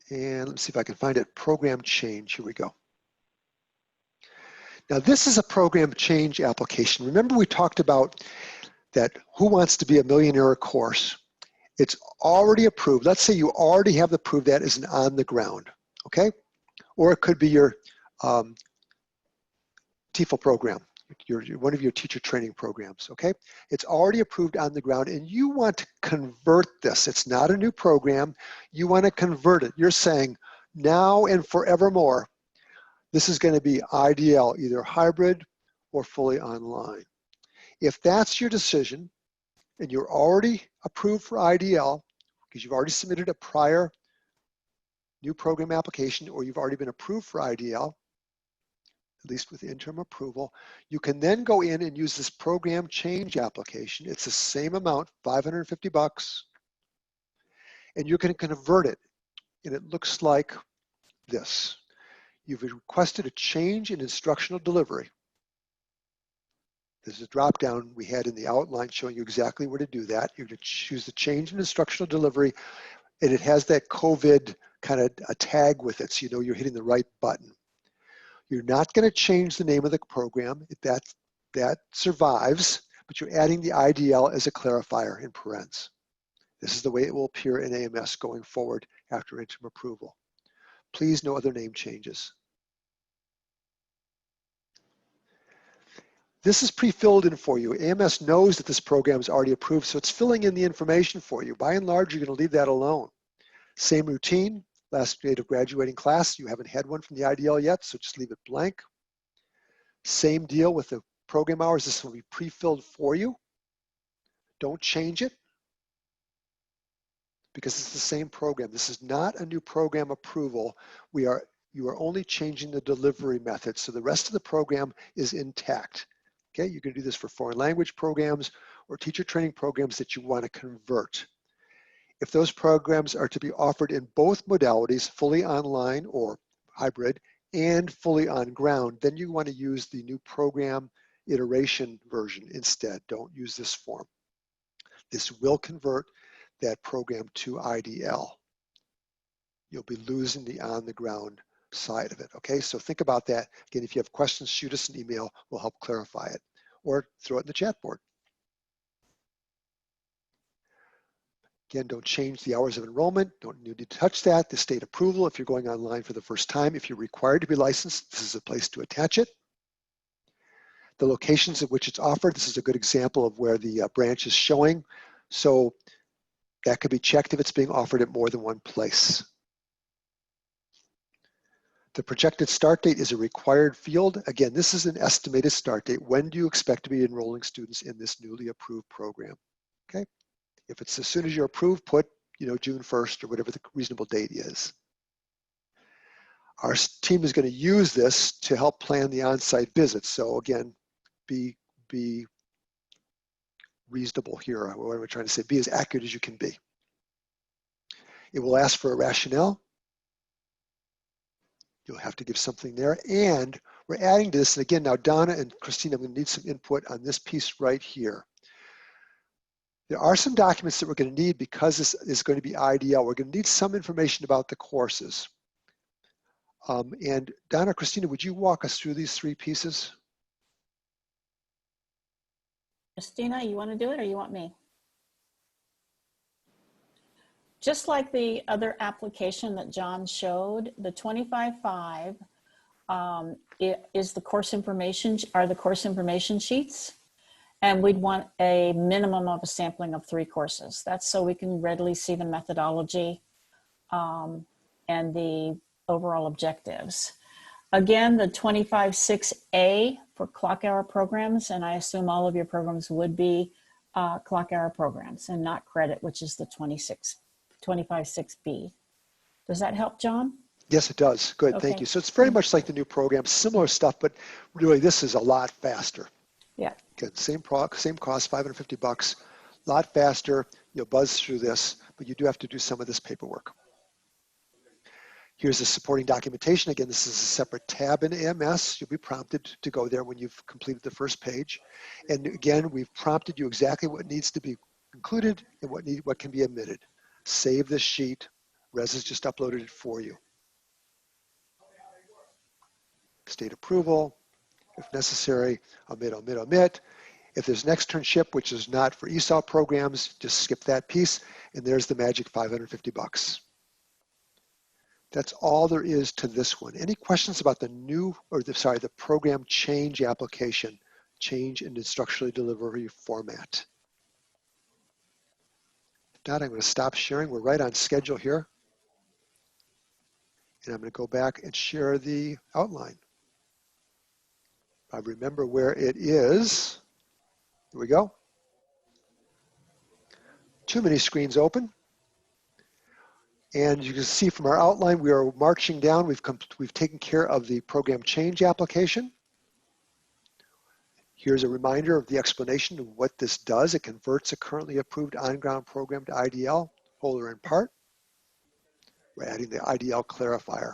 And let's see if I can find it. Program change. Here we go. Now, this is a program change application. Remember we talked about that Who Wants to Be a Millionaire course. It's already approved. Let's say you already have approved that as an on the ground. Okay, or it could be your TEFL program, one of your teacher training programs, okay? It's already approved on the ground and you want to convert this. It's not a new program. You want to convert it. You're saying now and forevermore, this is going to be IDL, either hybrid or fully online. If that's your decision and you're already approved for IDL, because you've already submitted a prior new program application, or you've already been approved for IDL, at least with interim approval, you can then go in and use this program change application. It's the same amount, $550, and you can convert it. And it looks like this. You've requested a change in instructional delivery. There's a drop down we had in the outline showing you exactly where to do that. You're going to choose the change in instructional delivery, and it has that COVID kind of a tag with it, so you know you're hitting the right button. You're not going to change the name of the program. That survives, but you're adding the IDL as a clarifier in parens. This is the way it will appear in AMS going forward after interim approval. Please, no other name changes. This is pre-filled in for you. AMS knows that this program is already approved, so it's filling in the information for you. By and large, you're going to leave that alone. Same routine, Last date of graduating class, you haven't had one from the IDL yet, so just leave it blank. Same deal with the program hours. This will be pre-filled for you. Don't change it because it's the same program. This is not a new program approval. You are only changing the delivery method. So the rest of the program is intact. Okay, you can do this for foreign language programs or teacher training programs that you want to convert. If those programs are to be offered in both modalities, fully online or hybrid, and fully on ground, then you want to use the new program iteration version instead. Don't use this form. This will convert that program to IDL. You'll be losing the on-the-ground side of it, okay? So think about that. Again, if you have questions, shoot us an email. We'll help clarify it, or throw it in the chat board. Again, don't change the hours of enrollment. Don't need to touch that. The state approval, if you're going online for the first time, if you're required to be licensed, this is a place to attach it. The locations at which it's offered, this is a good example of where the branch is showing. So that could be checked if it's being offered at more than one place. The projected start date is a required field. Again, this is an estimated start date. When do you expect to be enrolling students in this newly approved program? Okay. If it's as soon as you're approved, put June 1st or whatever the reasonable date is. Our team is going to use this to help plan the on-site visits. So again, be reasonable here. What am I trying to say? Be as accurate as you can be. It will ask for a rationale. You'll have to give something there. And we're adding to this. And again, now Donna and Christine, I'm going to need some input on this piece right here. There are some documents that we're going to need because this is going to be IDL. We're going to need some information about the courses. And Donna, Christina, would you walk us through these three pieces? Christina, you want to do it or you want me? Just like the other application that John showed, the 25.5 is the course information, are the course information sheets. And we'd want a minimum of a sampling of 3 courses. That's so we can readily see the methodology and the overall objectives. Again, the 25.6A for clock hour programs, and I assume all of your programs would be clock hour programs and not credit, which is the 25.6B. Does that help, John? Yes, it does. Good, okay. Thank you. So it's very much like the new program, similar stuff, but really this is a lot faster. Yeah. Good. Same cost, $550, a lot faster. You'll buzz through this, but you do have to do some of this paperwork. Here's the supporting documentation. Again, this is a separate tab in AMS. You'll be prompted to go there when you've completed the first page. And again, we've prompted you exactly what needs to be included and what can be omitted. Save this sheet. Rez has just uploaded it for you. State approval. If necessary, omit, omit, omit. If there's an externship, which is not for ESOP programs, just skip that piece. And there's the magic $550. That's all there is to this one. Any questions about the program change application, change in instructional delivery format? If not, I'm going to stop sharing. We're right on schedule here. And I'm going to go back and share the outline. I remember where it is. Here we go. Too many screens open. And you can see from our outline, we are marching down. We've taken care of the program change application. Here's a reminder of the explanation of what this does. It converts a currently approved on-ground program to IDL, whole or in part. We're adding the IDL clarifier.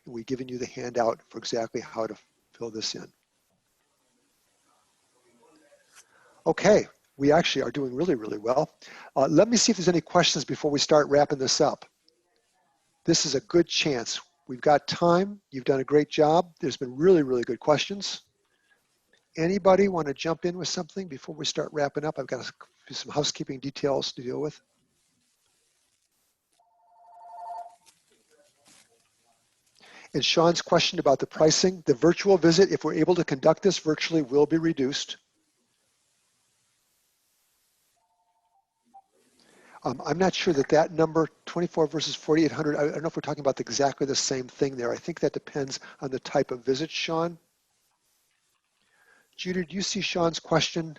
And we've given you the handout for exactly how to fill this in. Okay, we actually are doing really, really well. Let me see if there's any questions before we start wrapping this up. This is a good chance. We've got time. You've done a great job. There's been really, really good questions. Anybody want to jump in with something before we start wrapping up? I've got some housekeeping details to deal with. And Sean's question about the pricing, the virtual visit, if we're able to conduct this virtually, will be reduced. I'm not sure that that number, 24 versus 4,800, I don't know if we're talking about exactly the same thing there. I think that depends on the type of visit, Sean. Judy, do you see Sean's question?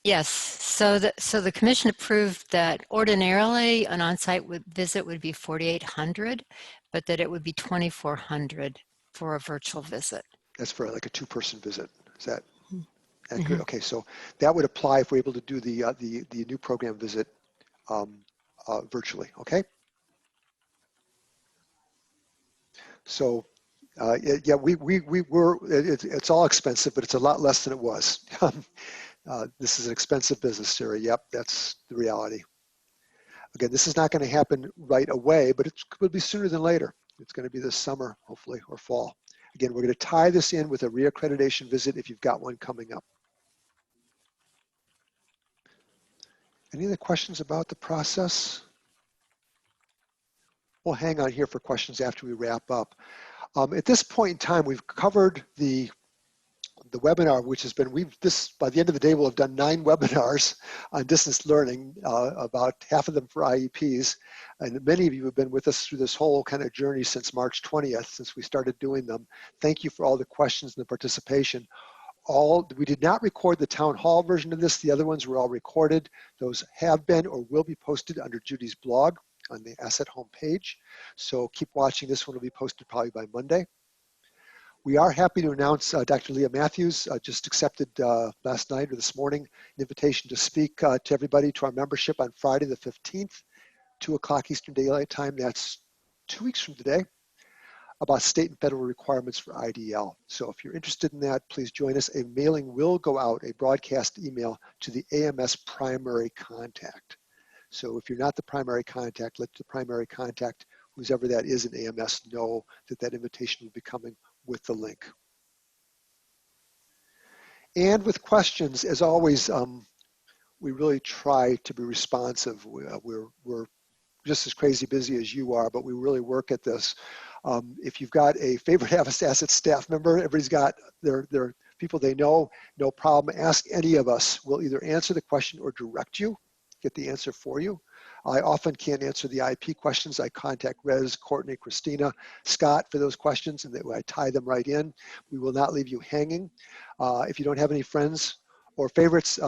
Yes, so the commission approved that ordinarily an on-site visit would be 4,800, but that it would be 2,400 for a virtual visit. That's for like a two-person visit. Is that accurate? Mm-hmm. Okay, so that would apply if we're able to do the new program visit virtually. Okay. So yeah, it's all expensive, but it's a lot less than it was. This is an expensive business, Sarah. Yep, that's the reality. Again, this is not going to happen right away, but it will be sooner than later. It's going to be this summer, hopefully, or fall. Again, we're going to tie this in with a reaccreditation visit if you've got one coming up. Any other questions about the process? We'll hang on here for questions after we wrap up. At this point in time, we've covered the webinar, which has been, by the end of the day, we'll have done 9 webinars on distance learning, about half of them for IEPs. And many of you have been with us through this whole kind of journey since March 20th, since we started doing them. Thank you for all the questions and the participation. We did not record the town hall version of this. The other ones were all recorded. Those have been or will be posted under Judy's blog on the ACCET homepage. So keep watching. This one will be posted probably by Monday. We are happy to announce Dr. Leah Matthews just accepted last night or this morning an invitation to speak to everybody, to our membership on Friday the 15th, 2 o'clock Eastern Daylight Time. That's 2 weeks from today, about state and federal requirements for IDL. So if you're interested in that, please join us. A mailing will go out, a broadcast email to the AMS primary contact. So if you're not the primary contact, let the primary contact, whoever that is in AMS, know that that invitation will be coming with the link. And with questions, as always, we really try to be responsive. We're just as crazy busy as you are, but we really work at this. If you've got a favorite ACCET staff member, everybody's got their people they know, no problem. Ask any of us. We'll either answer the question or direct you, get the answer for you. I often can't answer the IP questions. I contact Rez, Courtney, Christina, Scott for those questions, and I tie them right in. We will not leave you hanging. If you don't have any friends or favorites,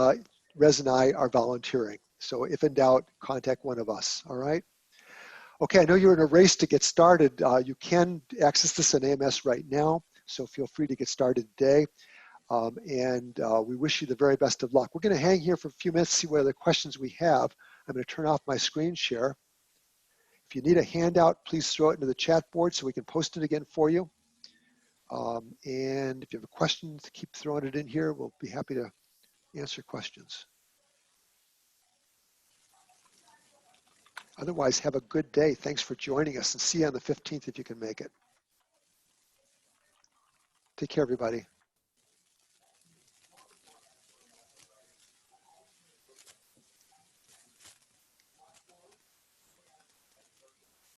Rez and I are volunteering. So if in doubt, contact one of us, all right? Okay, I know you're in a race to get started. You can access this on AMS right now, so feel free to get started today. We wish you the very best of luck. We're going to hang here for a few minutes, see what other questions we have. I'm going to turn off my screen share. If you need a handout, please throw it into the chat board so we can post it again for you. And if you have a question, keep throwing it in here. We'll be happy to answer questions. Otherwise, have a good day. Thanks for joining us, and see you on the 15th if you can make it. Take care, everybody.